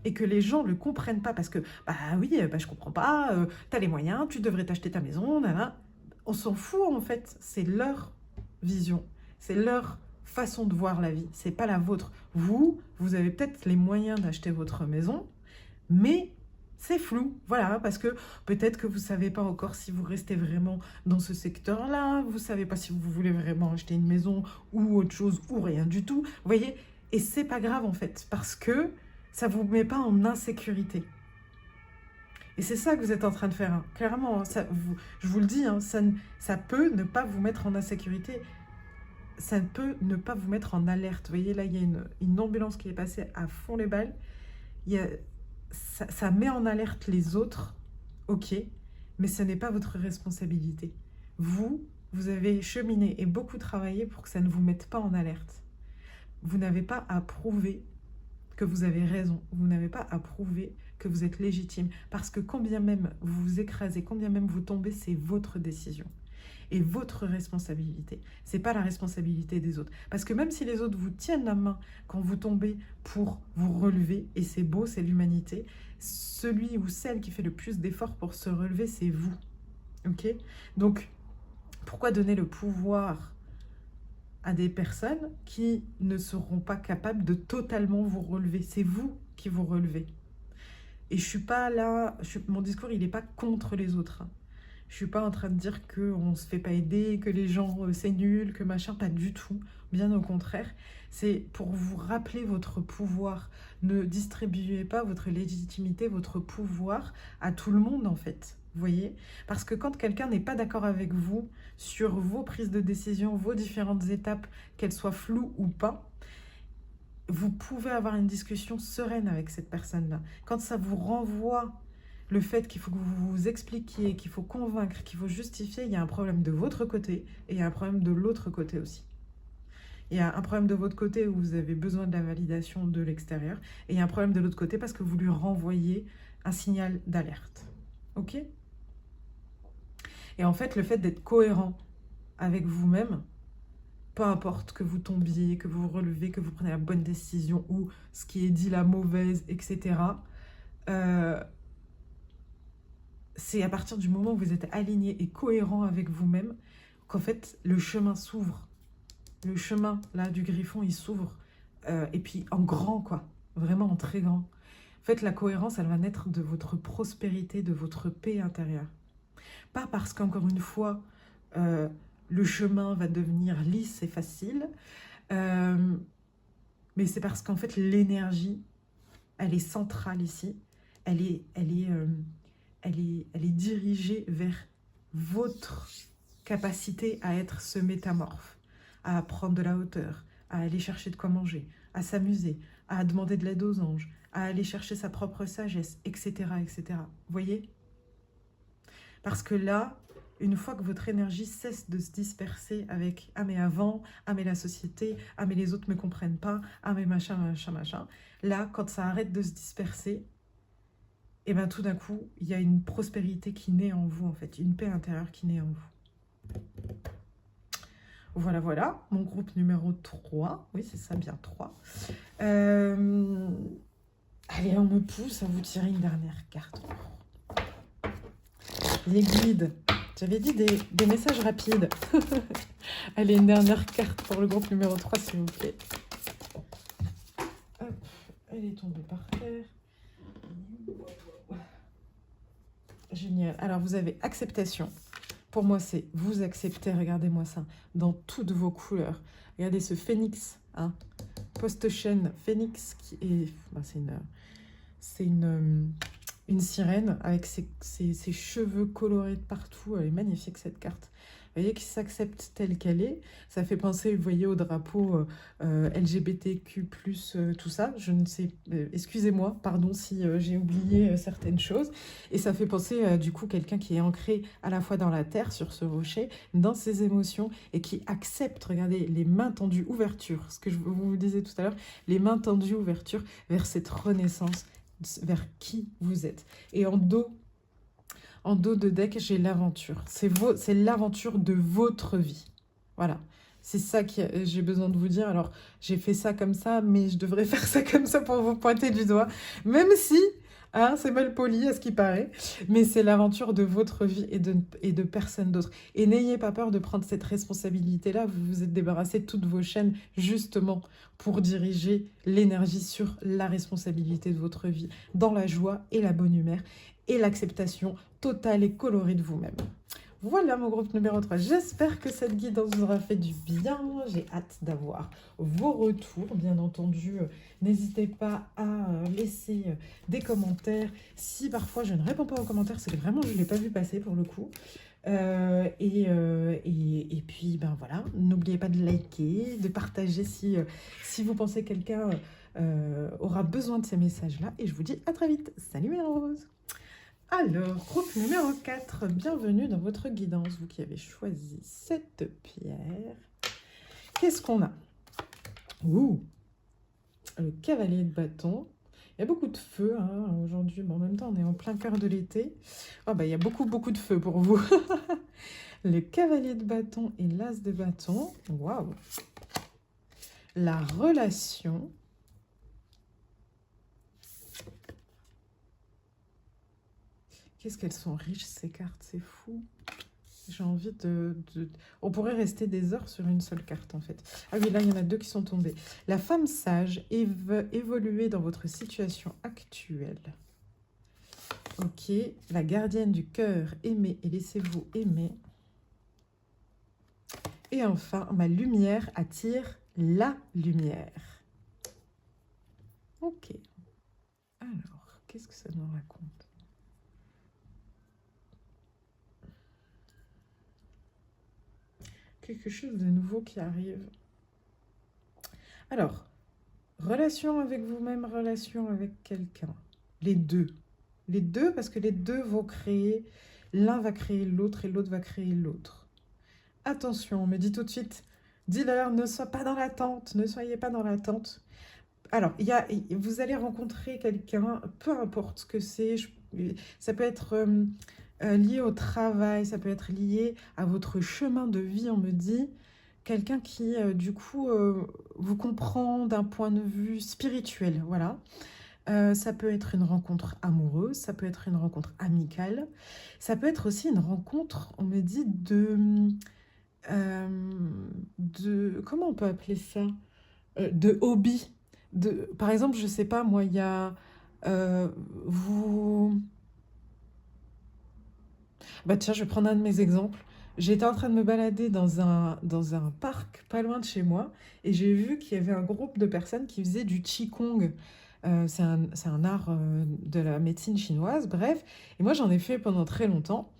et que les gens ne le comprennent pas parce que, bah oui, bah, je comprends pas, tu as les moyens, tu devrais t'acheter ta maison, nana. On s'en fout en fait, c'est leur vision, c'est leur façon de voir la vie, c'est pas la vôtre. Vous avez peut-être les moyens d'acheter votre maison, mais c'est flou, voilà, parce que peut-être que vous savez pas encore si vous restez vraiment dans ce secteur-là, vous savez pas si vous voulez vraiment acheter une maison ou autre chose ou rien du tout, vous voyez, et c'est pas grave en fait, parce que ça vous met pas en insécurité. Et c'est ça que vous êtes en train de faire, hein. Clairement, hein, je vous le dis, hein, ça peut ne pas vous mettre en insécurité, ça peut ne pas vous mettre en alerte. Vous voyez, là, il y a une ambulance qui est passée à fond les balles, ça met en alerte les autres, ok, mais ce n'est pas votre responsabilité. Vous avez cheminé et beaucoup travaillé pour que ça ne vous mette pas en alerte. Vous n'avez pas à prouver que vous avez raison, vous n'avez pas à prouver que vous êtes légitime, parce que combien même vous vous écrasez, combien même vous tombez, c'est votre décision et votre responsabilité. C'est pas la responsabilité des autres, parce que même si les autres vous tiennent la main quand vous tombez pour vous relever, et c'est beau, c'est l'humanité, celui ou celle qui fait le plus d'efforts pour se relever, c'est vous, ok? Donc Pourquoi donner le pouvoir à des personnes qui ne seront pas capables de totalement vous relever? C'est vous qui vous relevez. Et je suis pas là, mon discours, il n'est pas contre les autres, hein. Je suis pas en train de dire qu'on ne se fait pas aider, que les gens, c'est nul, que machin, pas du tout. Bien au contraire, c'est pour vous rappeler votre pouvoir. Ne distribuez pas votre légitimité, votre pouvoir à tout le monde, en fait. Vous voyez? Parce que quand quelqu'un n'est pas d'accord avec vous sur vos prises de décision, vos différentes étapes, qu'elles soient floues ou pas, vous pouvez avoir une discussion sereine avec cette personne-là. Quand ça vous renvoie le fait qu'il faut que vous vous expliquiez, qu'il faut convaincre, qu'il faut justifier, il y a un problème de votre côté et il y a un problème de l'autre côté aussi. Il y a un problème de votre côté où vous avez besoin de la validation de l'extérieur et il y a un problème de l'autre côté parce que vous lui renvoyez un signal d'alerte. Ok? Et en fait, le fait d'être cohérent avec vous-même, peu importe que vous tombiez, que vous vous relevez, que vous prenez la bonne décision ou ce qui est dit la mauvaise, etc., c'est à partir du moment où vous êtes aligné et cohérent avec vous-même qu'en fait, le chemin s'ouvre. Le chemin, là, du griffon, il s'ouvre. Et puis, en grand, quoi. Vraiment en très grand. En fait, la cohérence, elle va naître de votre prospérité, de votre paix intérieure. Pas parce qu'encore une fois, le chemin va devenir lisse et facile, mais c'est parce qu'en fait, l'énergie, elle est centrale ici. Elle est dirigée vers votre capacité à être ce métamorphe, à prendre de la hauteur, à aller chercher de quoi manger, à s'amuser, à demander de l'aide aux anges, à aller chercher sa propre sagesse, etc. etc. Vous voyez? Parce que là, une fois que votre énergie cesse de se disperser avec « Ah mais avant, ah mais la société, ah mais les autres ne me comprennent pas, ah mais machin, machin, machin », là, quand ça arrête de se disperser, et bien tout d'un coup, il y a une prospérité qui naît en vous, en fait, une paix intérieure qui naît en vous. Voilà, voilà, mon groupe numéro 3. Oui, c'est ça, bien 3. Allez, on me pousse à vous tirer une dernière carte. Les guides. J'avais dit des messages rapides. Allez, une dernière carte pour le groupe numéro 3, s'il vous plaît. Hop, elle est tombée par terre. Génial. Alors, vous avez acceptation. Pour moi, c'est vous acceptez, regardez-moi ça, dans toutes vos couleurs. Regardez ce phénix, hein, post-chaîne phénix, qui est, bah, c'est une sirène avec ses cheveux colorés de partout. Elle est magnifique, cette carte. Vous voyez, qui s'accepte telle qu'elle est. Ça fait penser, vous voyez, au drapeau LGBTQ+, tout ça. Je ne sais, excusez-moi, pardon si j'ai oublié certaines choses. Et ça fait penser, du coup, quelqu'un qui est ancré à la fois dans la terre, sur ce rocher, dans ses émotions, et qui accepte, regardez, les mains tendues, ouverture, ce que je vous disais tout à l'heure, les mains tendues, ouverture, vers cette renaissance, vers qui vous êtes. Et en dos de deck, j'ai l'aventure. C'est l'aventure de votre vie. Voilà. C'est ça que j'ai besoin de vous dire. Alors, j'ai fait ça comme ça, mais je devrais faire ça comme ça pour vous pointer du doigt. Même si, hein, c'est mal poli à ce qui paraît, mais c'est l'aventure de votre vie et de personne d'autre. Et n'ayez pas peur de prendre cette responsabilité-là. Vous vous êtes débarrassé de toutes vos chaînes, justement, pour diriger l'énergie sur la responsabilité de votre vie, dans la joie et la bonne humeur, et l'acceptation totale et colorée de vous-même. Voilà mon groupe numéro 3. J'espère que cette guidance vous aura fait du bien. J'ai hâte d'avoir vos retours, bien entendu. N'hésitez pas à laisser des commentaires. Si parfois je ne réponds pas aux commentaires, c'est que vraiment je ne l'ai pas vu passer pour le coup. Et puis, ben voilà, n'oubliez pas de liker, de partager si vous pensez que quelqu'un aura besoin de ces messages-là. Et je vous dis à très vite. Salut mes roses! Alors, groupe numéro 4, bienvenue dans votre guidance, vous qui avez choisi cette pierre. Qu'est-ce qu'on a? Ouh, le cavalier de bâton. Il y a beaucoup de feu hein, aujourd'hui, bon, en même temps on est en plein cœur de l'été. Oh, bah, il y a beaucoup de feu pour vous. Le cavalier de bâton et l'as de bâton. Waouh! La relation. Qu'est-ce qu'elles sont riches ces cartes, c'est fou. J'ai envie On pourrait rester des heures sur une seule carte, en fait. Ah oui, là, il y en a deux qui sont tombés. La femme sage évoluer dans votre situation actuelle. Ok. La gardienne du cœur, aimez et laissez-vous aimer. Et enfin, ma lumière attire la lumière. Ok. Alors, qu'est-ce que ça nous raconte? Quelque chose de nouveau qui arrive. Alors, relation avec vous-même, relation avec quelqu'un. Les deux. Les deux, parce que les deux vont créer... L'un va créer l'autre et l'autre va créer l'autre. Attention, on me dit tout de suite, dis-leur, ne sois pas dans l'attente, ne soyez pas dans l'attente. Alors, vous allez rencontrer quelqu'un, peu importe ce que c'est, ça peut être lié au travail, ça peut être lié à votre chemin de vie, on me dit. Quelqu'un qui, du coup, vous comprend d'un point de vue spirituel, voilà. Ça peut être une rencontre amoureuse, ça peut être une rencontre amicale, ça peut être aussi une rencontre, on me dit, comment on peut appeler ça? De hobby. Par exemple, je sais pas, moi, il y a... vous... Bah tiens, je vais prendre un de mes exemples. J'étais en train de me balader dans un parc pas loin de chez moi et j'ai vu qu'il y avait un groupe de personnes qui faisaient du Qigong. C'est un art de la médecine chinoise, bref. Et moi, j'en ai fait pendant très longtemps.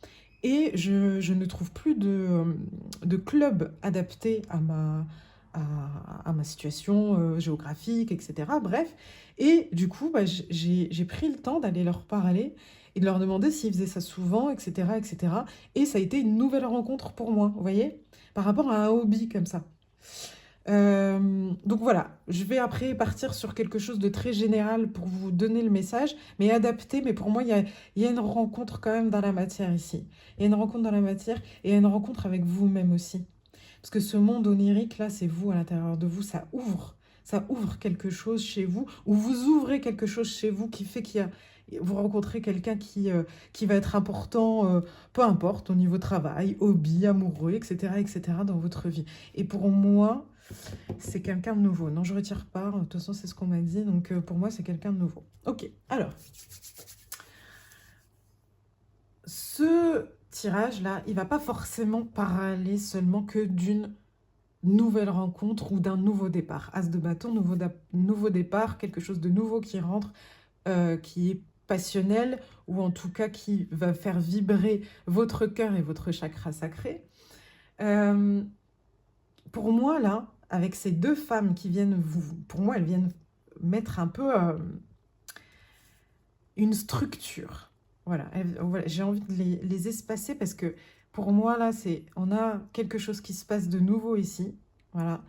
Et je ne trouve plus de club adapté à ma situation géographique, etc. Bref. Et du coup, bah, j'ai pris le temps d'aller leur parler et de leur demander s'ils faisaient ça souvent, etc., etc. Et ça a été une nouvelle rencontre pour moi, vous voyez, par rapport à un hobby comme ça. Donc voilà, je vais après partir sur quelque chose de très général pour vous donner le message, mais adapté. Mais pour moi, il y a une rencontre quand même dans la matière ici. Il y a une rencontre dans la matière et il y a une rencontre avec vous-même aussi. Parce que ce monde onirique, là, c'est vous à l'intérieur de vous, ça ouvre. Ça ouvre quelque chose chez vous, ou vous ouvrez quelque chose chez vous qui fait vous rencontrez quelqu'un qui va être important, peu importe, au niveau travail, hobby, amoureux, etc., etc., dans votre vie. Et pour moi, c'est quelqu'un de nouveau. Non, je retire pas. De toute façon, c'est ce qu'on m'a dit. Donc, pour moi, c'est quelqu'un de nouveau. Ok, alors. Ce tirage-là, il va pas forcément parler seulement que d'une nouvelle rencontre ou d'un nouveau départ. As de bâton, nouveau départ, quelque chose de nouveau qui rentre, qui est passionnel, ou en tout cas qui va faire vibrer votre cœur et votre chakra sacré. Pour moi, là, avec ces deux femmes qui viennent pour moi, elles viennent mettre un peu une structure. Voilà, j'ai envie de les espacer parce que pour moi, là, on a quelque chose qui se passe de nouveau ici. Voilà.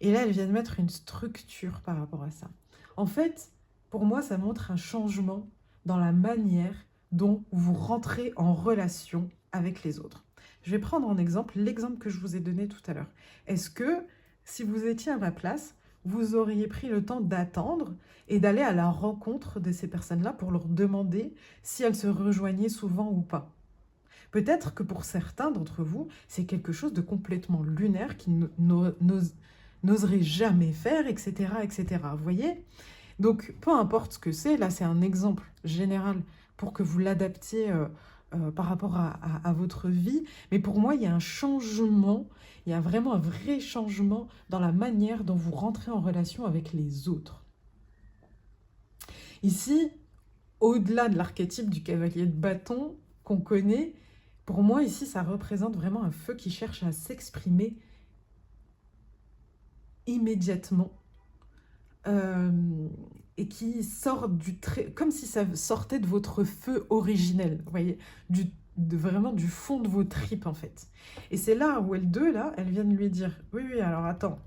Et là, elles viennent mettre une structure par rapport à ça. En fait, pour moi, ça montre un changement dans la manière dont vous rentrez en relation avec les autres. Je vais prendre en exemple l'exemple que je vous ai donné tout à l'heure. Est-ce que, si vous étiez à ma place, vous auriez pris le temps d'attendre et d'aller à la rencontre de ces personnes-là pour leur demander si elles se rejoignaient souvent ou pas? Peut-être que pour certains d'entre vous, c'est quelque chose de complètement lunaire qu'ils n'oseraient jamais faire, etc., etc. Vous voyez? Donc, peu importe ce que c'est, là, c'est un exemple général pour que vous l'adaptiez par rapport à votre vie. Mais pour moi, il y a un changement, il y a vraiment un vrai changement dans la manière dont vous rentrez en relation avec les autres. Ici, au-delà de l'archétype du cavalier de bâton qu'on connaît, pour moi, ici, ça représente vraiment un feu qui cherche à s'exprimer immédiatement et qui sort comme si ça sortait de votre feu originel, vous voyez, vraiment du fond de vos tripes, en fait. Et c'est là où elles deux, là, elles viennent lui dire, oui, oui, alors attends,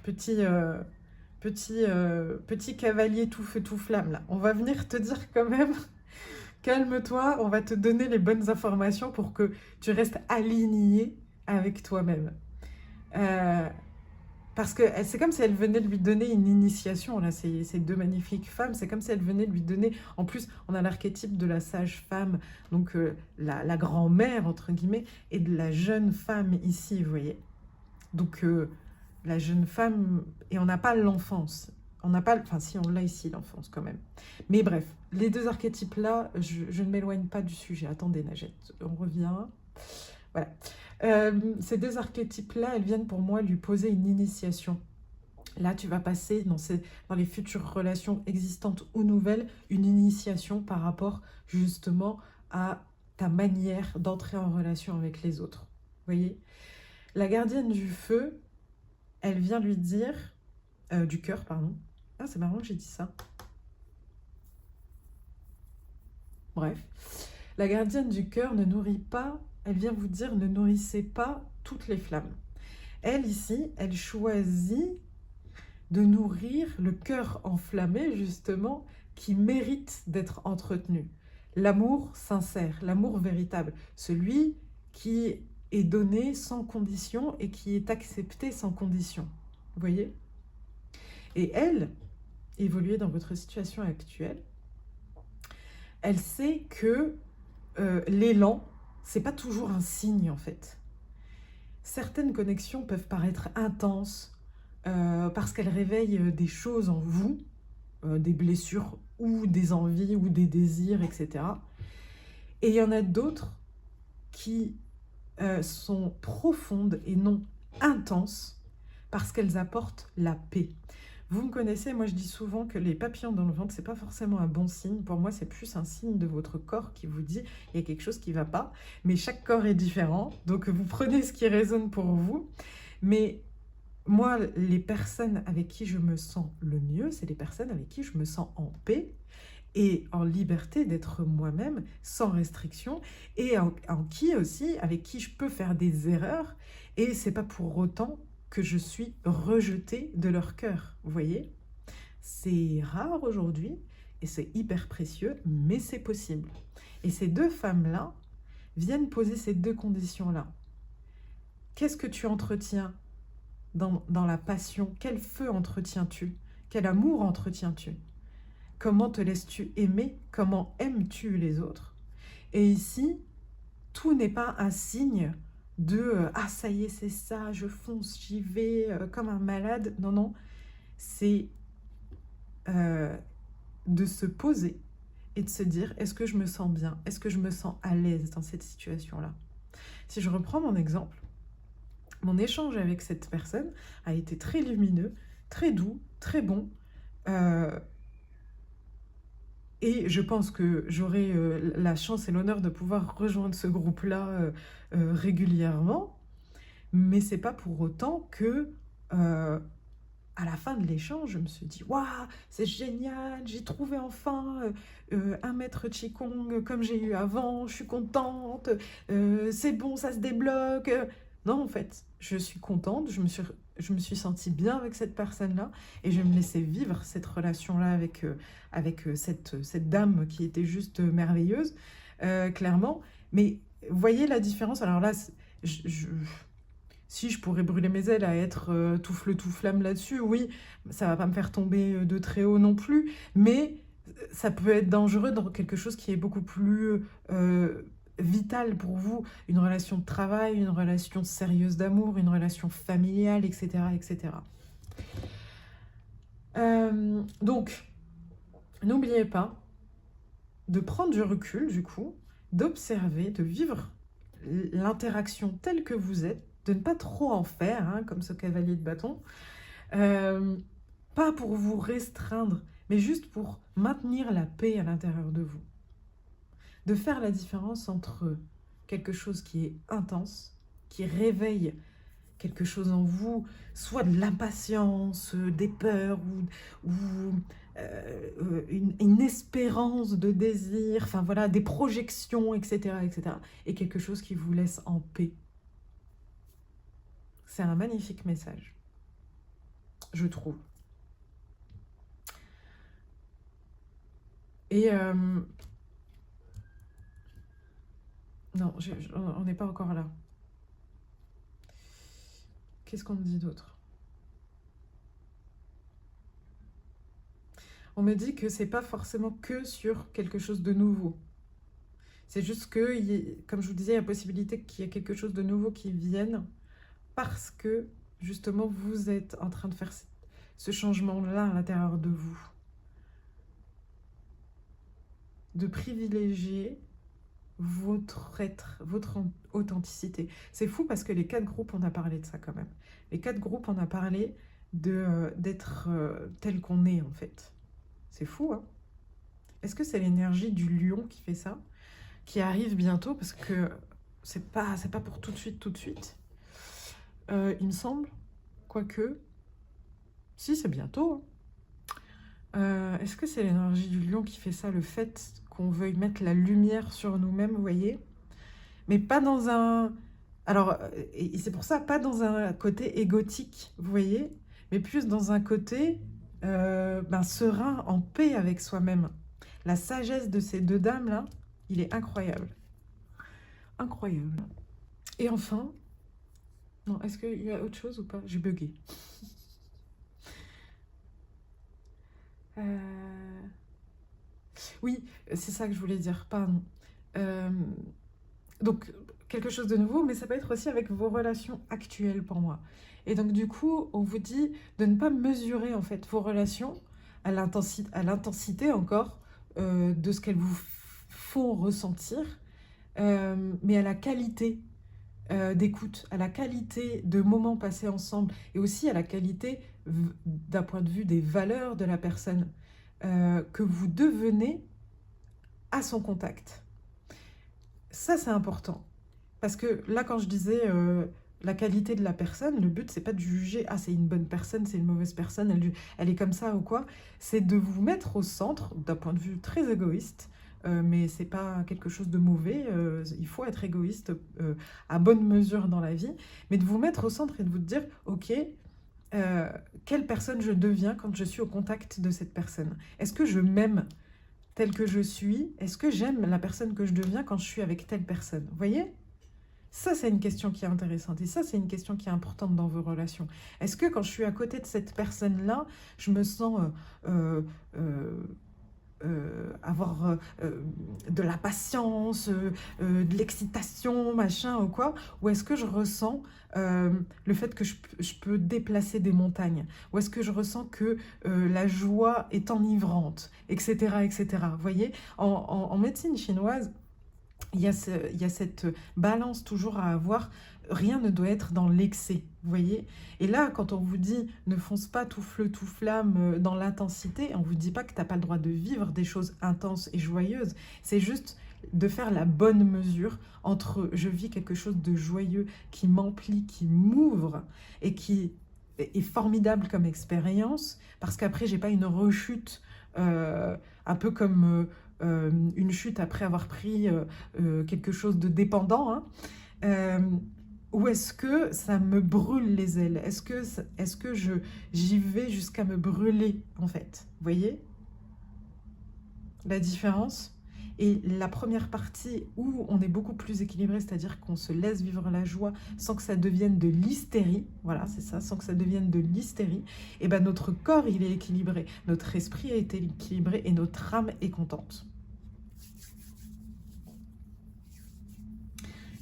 petit cavalier tout feu, tout flamme, là, on va venir te dire quand même... Calme-toi, on va te donner les bonnes informations pour que tu restes aligné avec toi-même. Parce que c'est comme si elle venait de lui donner une initiation, là, ces deux magnifiques femmes. C'est comme si elle venait de lui donner... En plus, on a l'archétype de la sage-femme, donc la grand-mère, entre guillemets, et de la jeune femme ici, vous voyez. Donc, la jeune femme... Et on n'a pas l'enfance. On n'a pas... Enfin, si, on l'a ici, l'enfance, quand même. Mais bref, les deux archétypes-là, je ne m'éloigne pas du sujet. Attendez, Najette, on revient. Voilà. Ces deux archétypes-là, elles viennent pour moi lui poser une initiation. Là, tu vas passer dans les futures relations existantes ou nouvelles, une initiation par rapport justement à ta manière d'entrer en relation avec les autres. Vous voyez? La gardienne du feu, elle vient lui dire... du cœur, pardon. Ah, c'est marrant que j'ai dit ça. Bref. La gardienne du cœur ne nourrit pas... Elle vient vous dire, ne nourrissez pas toutes les flammes. Elle, ici, elle choisit de nourrir le cœur enflammé, justement, qui mérite d'être entretenu. L'amour sincère, l'amour véritable, celui qui est donné sans condition et qui est accepté sans condition. Vous voyez? Et elle, évoluée dans votre situation actuelle, elle sait que l'élan, c'est pas toujours un signe, en fait. Certaines connexions peuvent paraître intenses parce qu'elles réveillent des choses en vous, des blessures ou des envies ou des désirs, etc. Et il y en a d'autres qui sont profondes et non intenses parce qu'elles apportent la paix. Vous me connaissez, moi je dis souvent que les papillons dans le ventre, c'est pas forcément un bon signe. Pour moi, c'est plus un signe de votre corps qui vous dit il y a quelque chose qui va pas. Mais chaque corps est différent, donc vous prenez ce qui résonne pour vous. Mais moi, les personnes avec qui je me sens le mieux, c'est les personnes avec qui je me sens en paix et en liberté d'être moi-même, sans restriction, et qui aussi, avec qui je peux faire des erreurs, et c'est pas pour autant que je suis rejetée de leur cœur, vous voyez? C'est rare aujourd'hui, et c'est hyper précieux, mais c'est possible. Et ces deux femmes-là viennent poser ces deux conditions-là. Qu'est-ce que tu entretiens dans la passion? Quel feu entretiens-tu? Quel amour entretiens-tu? Comment te laisses-tu aimer? Comment aimes-tu les autres? Et ici, tout n'est pas un signe de ah ça y est, c'est ça, je fonce, j'y vais comme un malade. Non, non, c'est de se poser et de se dire est-ce que je me sens bien? Est-ce que je me sens à l'aise dans cette situation-là? Si je reprends mon exemple, mon échange avec cette personne a été très lumineux, très doux, très bon. Et je pense que j'aurai la chance et l'honneur de pouvoir rejoindre ce groupe-là régulièrement. Mais c'est pas pour autant que, à la fin de l'échange, je me suis dit « Waouh, c'est génial, j'ai trouvé enfin un maître Qigong comme j'ai eu avant, je suis contente, c'est bon, ça se débloque. » Non, en fait, je suis contente, je me suis sentie bien avec cette personne-là et je me laissais vivre cette relation-là avec cette dame qui était juste merveilleuse, clairement. Mais voyez la différence? Alors là, si je pourrais brûler mes ailes à être tout feu tout flamme là-dessus, oui, ça va pas me faire tomber de très haut non plus, mais ça peut être dangereux dans quelque chose qui est beaucoup plus vital pour vous, une relation de travail, une relation sérieuse d'amour, une relation familiale, etc. etc. Donc, n'oubliez pas de prendre du recul, du coup, d'observer, de vivre l'interaction telle que vous êtes, de ne pas trop en faire, hein, comme ce cavalier de bâton, pas pour vous restreindre, mais juste pour maintenir la paix à l'intérieur de vous. De faire la différence entre quelque chose qui est intense, qui réveille quelque chose en vous, soit de l'impatience, des peurs ou une espérance de désir, enfin voilà, des projections, etc., etc., et quelque chose qui vous laisse en paix. C'est un magnifique message, je trouve. Et non, on n'est pas encore là. Qu'est-ce qu'on me dit d'autre? On me dit que c'est pas forcément que sur quelque chose de nouveau. C'est juste que, comme je vous disais, il y a possibilité qu'il y ait quelque chose de nouveau qui vienne parce que, justement, vous êtes en train de faire ce changement-là à l'intérieur de vous. De privilégier votre être, votre authenticité. C'est fou parce que les 4 groupes, on a parlé de ça quand même. Les 4 groupes, on a parlé d'être tel qu'on est en fait. C'est fou, hein? Est-ce que c'est l'énergie du lion qui fait ça? Qui arrive bientôt parce que c'est pas pour tout de suite, tout de suite. Il me semble, quoique, si c'est bientôt. Hein. Est-ce que c'est l'énergie du lion qui fait ça, le fait qu'on veuille mettre la lumière sur nous-mêmes, vous voyez? Mais pas dans un... Alors, et c'est pour ça, pas dans un côté égotique, vous voyez? Mais plus dans un côté serein, en paix avec soi-même. La sagesse de ces 2 dames-là, il est incroyable. Incroyable. Et enfin... Non, est-ce qu'il y a autre chose ou pas? J'ai bugué. Oui, c'est ça que je voulais dire, pardon. Donc, quelque chose de nouveau, mais ça peut être aussi avec vos relations actuelles pour moi. Et donc, du coup, on vous dit de ne pas mesurer, en fait, vos relations à l'intensité encore de ce qu'elles vous font ressentir, mais à la qualité d'écoute, à la qualité de moments passés ensemble, et aussi à la qualité, d'un point de vue des valeurs de la personne, que vous devenez à son contact. Ça, c'est important. Parce que là, quand je disais la qualité de la personne, le but, c'est pas de juger, ah, c'est une bonne personne, c'est une mauvaise personne, elle est comme ça ou quoi. C'est de vous mettre au centre, d'un point de vue très égoïste, mais c'est pas quelque chose de mauvais, il faut être égoïste à bonne mesure dans la vie, mais de vous mettre au centre et de vous dire, ok, quelle personne je deviens quand je suis au contact de cette personne? Est-ce que je m'aime telle que je suis? Est-ce que j'aime la personne que je deviens quand je suis avec telle personne? Vous voyez? Ça, c'est une question qui est intéressante et ça, c'est une question qui est importante dans vos relations. Est-ce que quand je suis à côté de cette personne-là, je me sens avoir de la patience, de l'excitation, machin ou quoi? Ou est-ce que je ressens le fait que je peux déplacer des montagnes? Ou est-ce que je ressens que la joie est enivrante, etc., etc. Vous voyez, en médecine chinoise, il y a cette balance toujours à avoir. Rien ne doit être dans l'excès, vous voyez. Et là, quand on vous dit ne fonce pas tout feu, tout flamme dans l'intensité, on ne vous dit pas que tu n'as pas le droit de vivre des choses intenses et joyeuses. C'est juste de faire la bonne mesure entre je vis quelque chose de joyeux qui m'emplit, qui m'ouvre et qui est formidable comme expérience, parce qu'après, j'ai pas une rechute un peu comme... une chute après avoir pris quelque chose de dépendant, hein, ou est-ce que ça me brûle les ailes? Est-ce que j'y vais jusqu'à me brûler, en fait? Vous voyez la différence? Et la première partie où on est beaucoup plus équilibré, c'est-à-dire qu'on se laisse vivre la joie sans que ça devienne de l'hystérie, voilà, c'est ça, sans que ça devienne de l'hystérie, et ben notre corps, il est équilibré, notre esprit a été équilibré et notre âme est contente.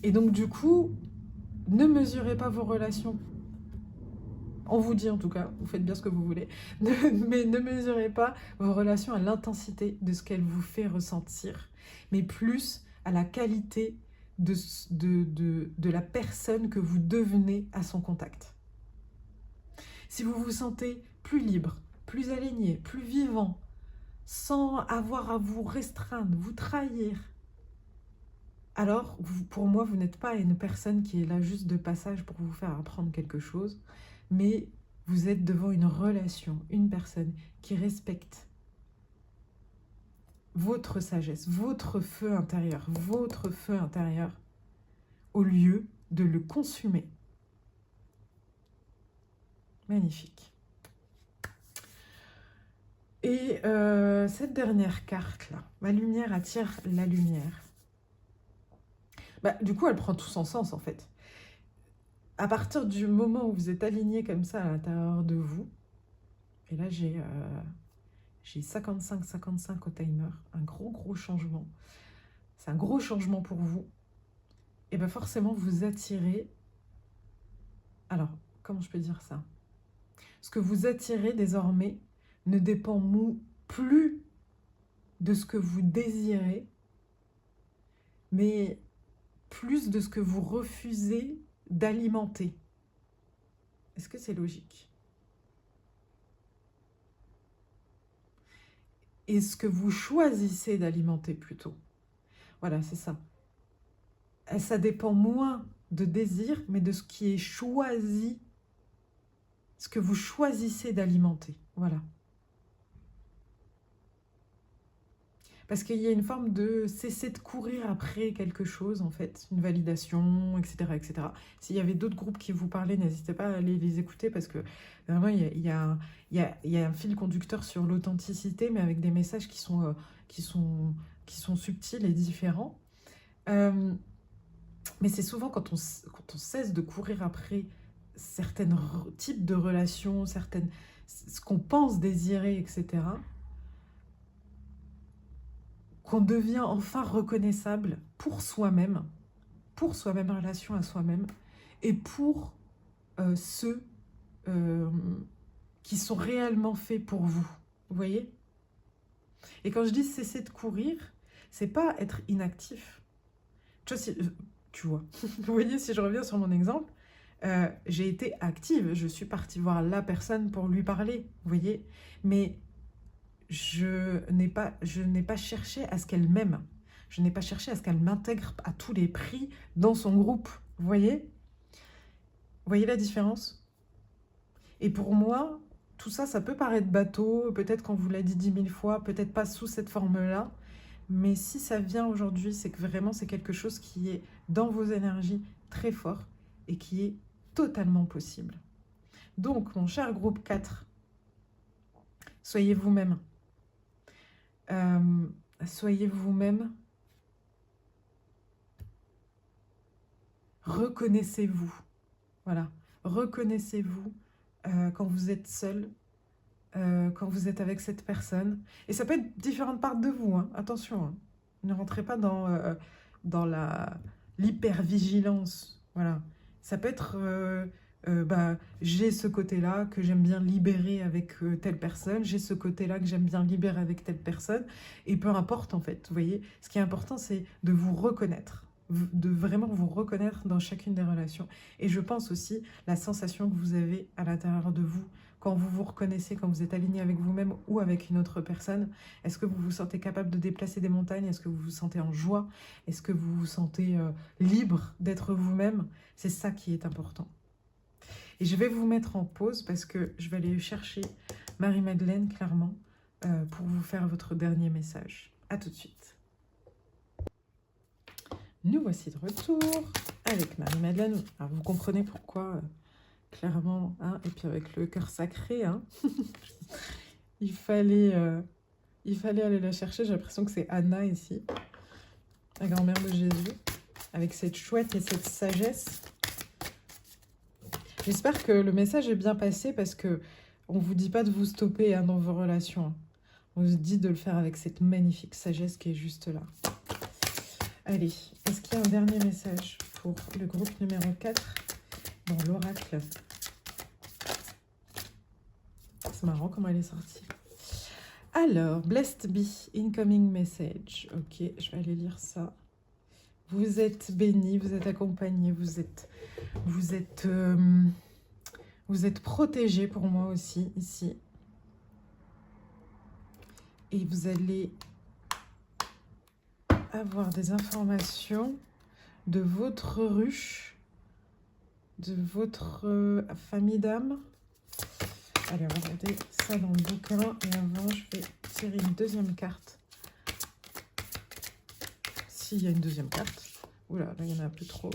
Et donc, du coup, ne mesurez pas vos relations. On vous dit en tout cas, vous faites bien ce que vous voulez, mais ne mesurez pas vos relations à l'intensité de ce qu'elle vous fait ressentir, mais plus à la qualité de la personne que vous devenez à son contact. Si vous vous sentez plus libre, plus aligné, plus vivant, sans avoir à vous restreindre, vous trahir, alors pour moi, vous n'êtes pas une personne qui est là juste de passage pour vous faire apprendre quelque chose, mais vous êtes devant une relation, une personne qui respecte votre sagesse, votre feu intérieur, au lieu de le consumer. Magnifique. Et cette dernière carte-là, ma lumière attire la lumière. Du coup, elle prend tout son sens, en fait. À partir du moment où vous êtes aligné comme ça à l'intérieur de vous, et là, j'ai J'ai 55-55 au timer. Un gros changement. C'est un gros changement pour vous. Et bien forcément, vous attirez... Alors, comment je peux dire ça? Ce que vous attirez désormais ne dépend plus de ce que vous désirez, mais plus de ce que vous refusez d'alimenter. Est-ce que c'est logique? Et ce que vous choisissez d'alimenter plutôt. Voilà, c'est ça. Ça dépend moins de désir, mais de ce qui est choisi, ce que vous choisissez d'alimenter. Voilà. Parce qu'il y a une forme de cesser de courir après quelque chose, en fait, une validation, etc. etc. S'il y avait d'autres groupes qui vous parlaient, n'hésitez pas à aller les écouter, parce que vraiment, il y a un fil conducteur sur l'authenticité, mais avec des messages qui sont subtils et différents. Mais c'est souvent quand on cesse de courir après certains types de relations, ce qu'on pense désirer, etc., qu'on devient enfin reconnaissable pour soi-même, en relation à soi-même, et pour ceux qui sont réellement faits pour vous. Vous voyez? Et quand je dis cesser de courir, c'est pas être inactif. Tu vois, vous voyez, si je reviens sur mon exemple, j'ai été active, je suis partie voir la personne pour lui parler, vous voyez, mais je n'ai pas cherché à ce qu'elle m'aime, je n'ai pas cherché à ce qu'elle m'intègre à tous les prix dans son groupe, vous voyez? Vous voyez la différence? Et pour moi, tout ça, ça peut paraître bateau, peut-être qu'on vous l'a dit 10 000 fois, peut-être pas sous cette forme-là, mais si ça vient aujourd'hui, c'est que vraiment c'est quelque chose qui est dans vos énergies très fort et qui est totalement possible. Donc, mon cher groupe 4, soyez vous-même. Soyez vous-même. Reconnaissez-vous. Voilà. Reconnaissez-vous quand vous êtes seul, quand vous êtes avec cette personne. Et ça peut être différentes parts de vous, hein. Attention, hein. Ne rentrez pas dans l'hypervigilance. Voilà. Ça peut être, j'ai ce côté-là que j'aime bien libérer avec telle personne, j'ai ce côté-là que j'aime bien libérer avec telle personne, et peu importe en fait, vous voyez. Ce qui est important, c'est de vous reconnaître, de vraiment vous reconnaître dans chacune des relations. Et je pense aussi la sensation que vous avez à l'intérieur de vous, quand vous vous reconnaissez, quand vous êtes aligné avec vous-même ou avec une autre personne. Est-ce que vous vous sentez capable de déplacer des montagnes? Est-ce que vous vous sentez en joie? Est-ce que vous vous sentez libre d'être vous-même? C'est ça qui est important. Et je vais vous mettre en pause parce que je vais aller chercher Marie-Madeleine, clairement, pour vous faire votre dernier message. À tout de suite. Nous voici de retour avec Marie-Madeleine. Alors, vous comprenez pourquoi... clairement, hein, et puis avec le cœur sacré, hein, il fallait aller la chercher. J'ai l'impression que c'est Anna ici, la grand-mère de Jésus, avec cette chouette et cette sagesse. J'espère que le message est bien passé parce que on vous dit pas de vous stopper hein, dans vos relations. Hein. On vous dit de le faire avec cette magnifique sagesse qui est juste là. Allez, est-ce qu'il y a un dernier message pour le groupe numéro 4 dans l'oracle? C'est marrant comment elle est sortie. Alors, Blessed Be, incoming message. Ok, je vais aller lire ça. Vous êtes bénis, vous êtes accompagnés, vous êtes protégés pour moi aussi, ici. Et vous allez avoir des informations de votre ruche, de votre famille d'âme. Allez, on va regarder ça dans le bouquin. Et avant, je vais tirer une deuxième carte. S'il y a une deuxième carte. Oula, là, il y en a un peu trop.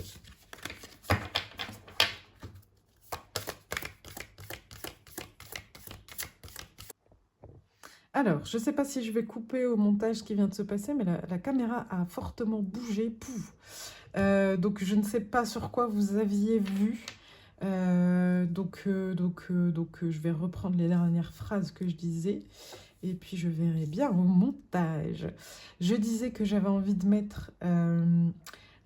Alors, je ne sais pas si je vais couper au montage ce qui vient de se passer, mais la caméra a fortement bougé. Pouf. Donc, je ne sais pas sur quoi vous aviez vu. Donc, je vais reprendre les dernières phrases que je disais. Et puis, je verrai bien au montage. Je disais que j'avais envie de mettre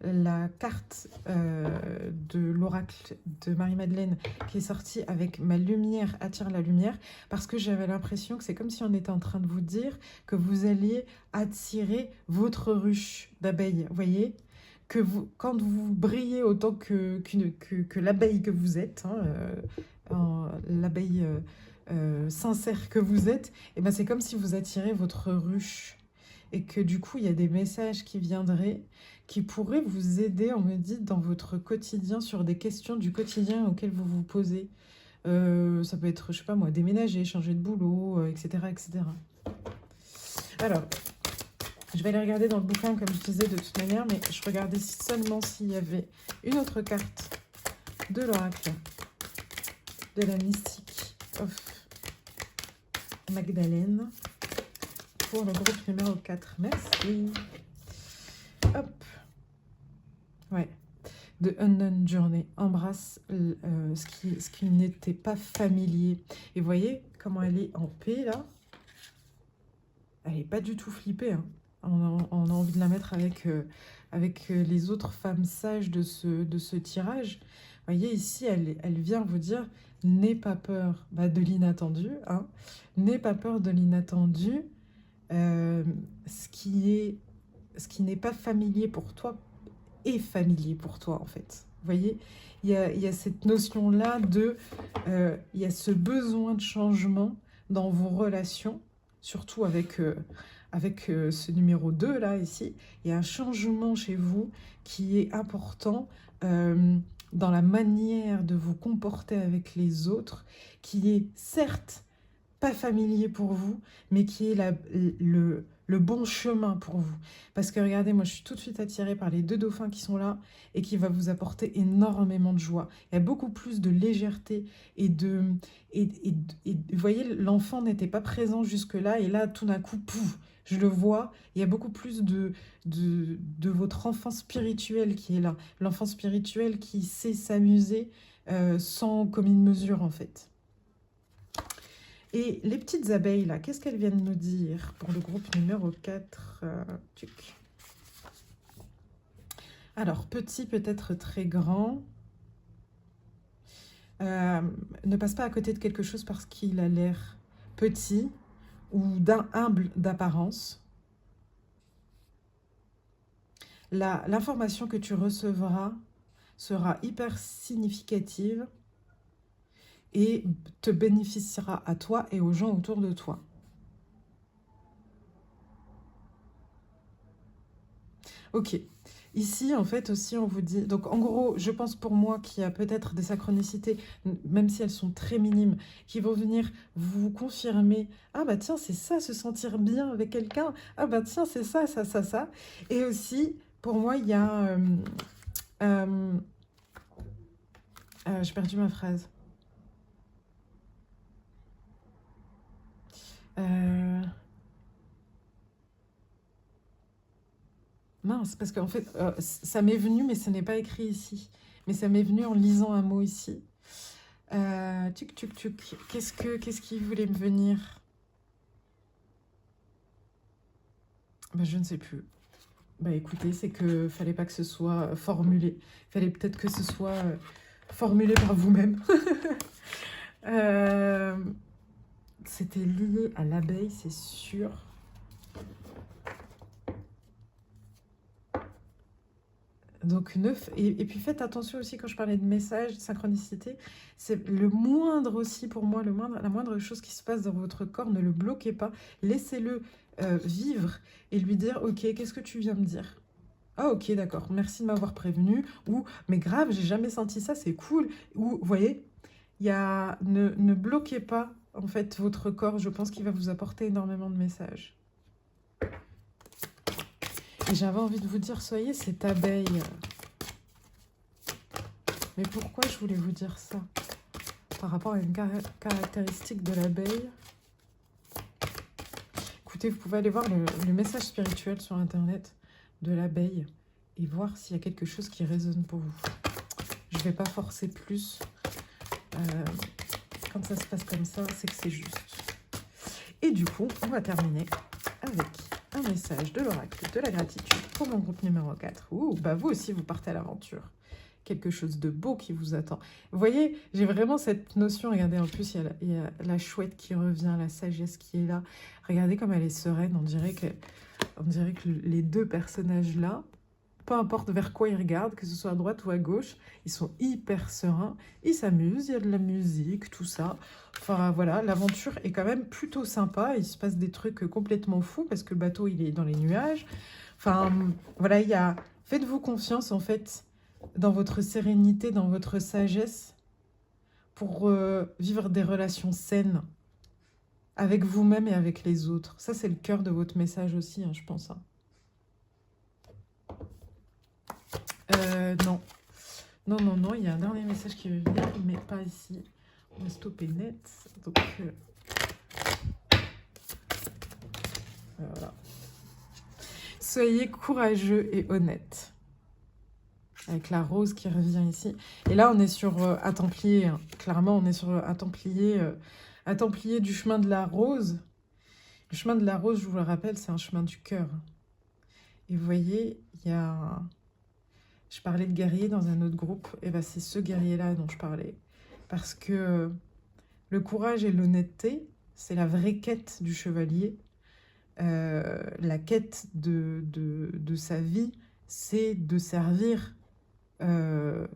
la carte de l'oracle de Marie-Madeleine qui est sortie avec ma lumière attire la lumière, parce que j'avais l'impression que c'est comme si on était en train de vous dire que vous alliez attirer votre ruche d'abeilles, vous voyez, que vous, quand vous brillez autant que l'abeille que vous êtes, hein, l'abeille sincère que vous êtes, et ben c'est comme si vous attirez votre ruche, et que du coup il y a des messages qui viendraient, qui pourraient vous aider, on me dit, dans votre quotidien, sur des questions du quotidien auxquelles vous vous posez. Ça peut être, je sais pas moi, déménager, changer de boulot, etc., etc. Alors, je vais aller regarder dans le bouquin, comme je disais, de toute manière, mais je regardais seulement s'il y avait une autre carte de l'oracle de la mystique of Magdalene pour le groupe numéro 4. Merci. Hop. Ouais. The Unknown Journey. Embrasse ce qui n'était pas familier. Et vous voyez comment elle est en paix, là. Elle n'est pas du tout flippée, hein. On a envie de la mettre avec les autres femmes sages de ce tirage. Vous voyez, ici, elle vient vous dire, n'aie pas peur de l'inattendu, hein. N'aie pas peur de l'inattendu. Ce qui n'est pas familier pour toi est familier pour toi, en fait. Vous voyez, il y a cette notion-là de... il y a ce besoin de changement dans vos relations, surtout avec ce numéro 2, là, ici. Il y a un changement chez vous qui est important dans la manière de vous comporter avec les autres, qui est certes pas familier pour vous, mais qui est le bon chemin pour vous. Parce que regardez, moi je suis tout de suite attirée par les deux dauphins qui sont là et qui va vous apporter énormément de joie. Il y a beaucoup plus de légèreté et vous voyez, l'enfant n'était pas présent jusque-là et là tout d'un coup, pouf, je le vois. Il y a beaucoup plus de votre enfant spirituel qui est là. L'enfant spirituel qui sait s'amuser sans commune mesure, en fait. Et les petites abeilles, là, qu'est-ce qu'elles viennent nous dire pour le groupe numéro 4 Alors, petit, peut-être très grand. Ne passe pas à côté de quelque chose parce qu'il a l'air petit ou humble d'apparence. L'information que tu recevras sera hyper significative et te bénéficiera à toi et aux gens autour de toi. Ok. Ici, en fait, aussi, on vous dit... Donc, en gros, je pense pour moi qu'il y a peut-être des synchronicités, même si elles sont très minimes, qui vont venir vous confirmer « Ah bah tiens, c'est ça, se sentir bien avec quelqu'un. Ah bah tiens, c'est ça, ça, ça, ça. » Et aussi, pour moi, il y a... j'ai perdu ma phrase. Mince, parce qu'en fait, ça m'est venu, mais ce n'est pas écrit ici. Mais ça m'est venu en lisant un mot ici. Tuc, tuc, tuc. Qu'est-ce qui voulait me venir? Je ne sais plus. Écoutez, c'est que fallait pas que ce soit formulé. Fallait peut-être que ce soit formulé par vous-même. C'était lié à l'abeille, c'est sûr. Donc 9, et puis faites attention aussi quand je parlais de message, de synchronicité, c'est le moindre aussi pour moi, la moindre chose qui se passe dans votre corps, ne le bloquez pas, laissez-le vivre et lui dire « Ok, qu'est-ce que tu viens me dire ?» Ah ok, d'accord, merci de m'avoir prévenu, ou « Mais grave, j'ai jamais senti ça, c'est cool », ou vous voyez, ne bloquez pas en fait votre corps, je pense qu'il va vous apporter énormément de messages. Et j'avais envie de vous dire, soyez cette abeille. Mais pourquoi je voulais vous dire ça? Par rapport à une caractéristique de l'abeille. Écoutez, vous pouvez aller voir le message spirituel sur Internet de l'abeille et voir s'il y a quelque chose qui résonne pour vous. Je ne vais pas forcer plus. Quand ça se passe comme ça, c'est que c'est juste. Et du coup, on va terminer avec un message de l'oracle de la gratitude pour mon groupe numéro 4. Ouh, bah vous aussi, vous partez à l'aventure. Quelque chose de beau qui vous attend. Vous voyez, j'ai vraiment cette notion. Regardez, en plus, il y a la chouette qui revient, la sagesse qui est là. Regardez comme elle est sereine. On dirait que les deux personnages-là, peu importe vers quoi ils regardent, que ce soit à droite ou à gauche, ils sont hyper sereins, ils s'amusent, il y a de la musique, tout ça. Enfin voilà, l'aventure est quand même plutôt sympa, il se passe des trucs complètement fous parce que le bateau il est dans les nuages. Enfin voilà, faites-vous confiance en fait dans votre sérénité, dans votre sagesse pour vivre des relations saines avec vous-même et avec les autres. Ça c'est le cœur de votre message aussi, hein, je pense. Hein. Non. Non, non, non, il y a un dernier message qui veut venir, mais pas ici. On va stopper net. Donc, voilà. Soyez courageux et honnête. Avec la rose qui revient ici. Et là, on est sur un templier. Hein. Clairement, on est sur un templier du chemin de la rose. Le chemin de la rose, je vous le rappelle, c'est un chemin du cœur. Et vous voyez, il y a... Je parlais de guerrier dans un autre groupe, et ben c'est ce guerrier-là dont je parlais. Parce que le courage et l'honnêteté, c'est la vraie quête du chevalier. La quête de sa vie, c'est de servir le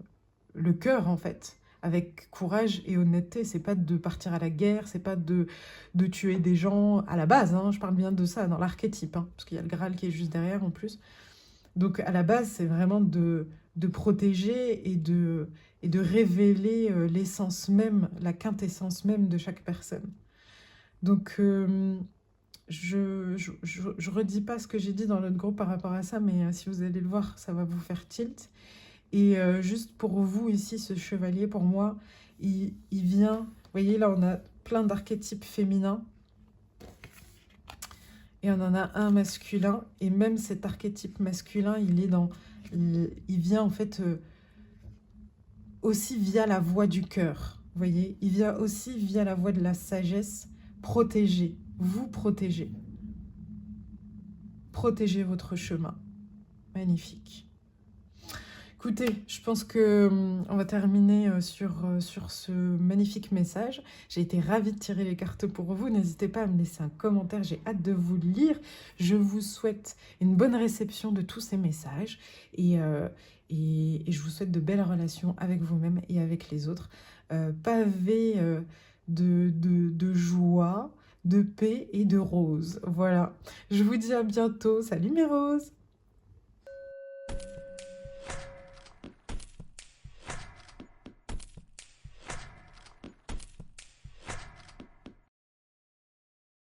cœur, en fait. Avec courage et honnêteté, c'est pas de partir à la guerre, c'est pas de tuer des gens à la base, hein, je parle bien de ça, dans l'archétype, hein, parce qu'il y a le Graal qui est juste derrière en plus. Donc à la base, c'est vraiment de protéger et de révéler l'essence même, la quintessence même de chaque personne. Donc je redis pas ce que j'ai dit dans l'autre groupe par rapport à ça, mais si vous allez le voir, ça va vous faire tilt. Et juste pour vous ici, ce chevalier, pour moi, il vient... Vous voyez, là, on a plein d'archétypes féminins. Et on en a un masculin, et même cet archétype masculin, il vient en fait aussi via la voix du cœur, vous voyez. Il vient aussi via la voix de la sagesse, protéger, vous protéger. Protégez votre chemin. Magnifique. Écoutez, je pense que on va terminer sur ce magnifique message. J'ai été ravie de tirer les cartes pour vous. N'hésitez pas à me laisser un commentaire, j'ai hâte de vous lire. Je vous souhaite une bonne réception de tous ces messages et je vous souhaite de belles relations avec vous-même et avec les autres. Pavés de joie, de paix et de roses. Voilà, je vous dis à bientôt. Salut mes roses!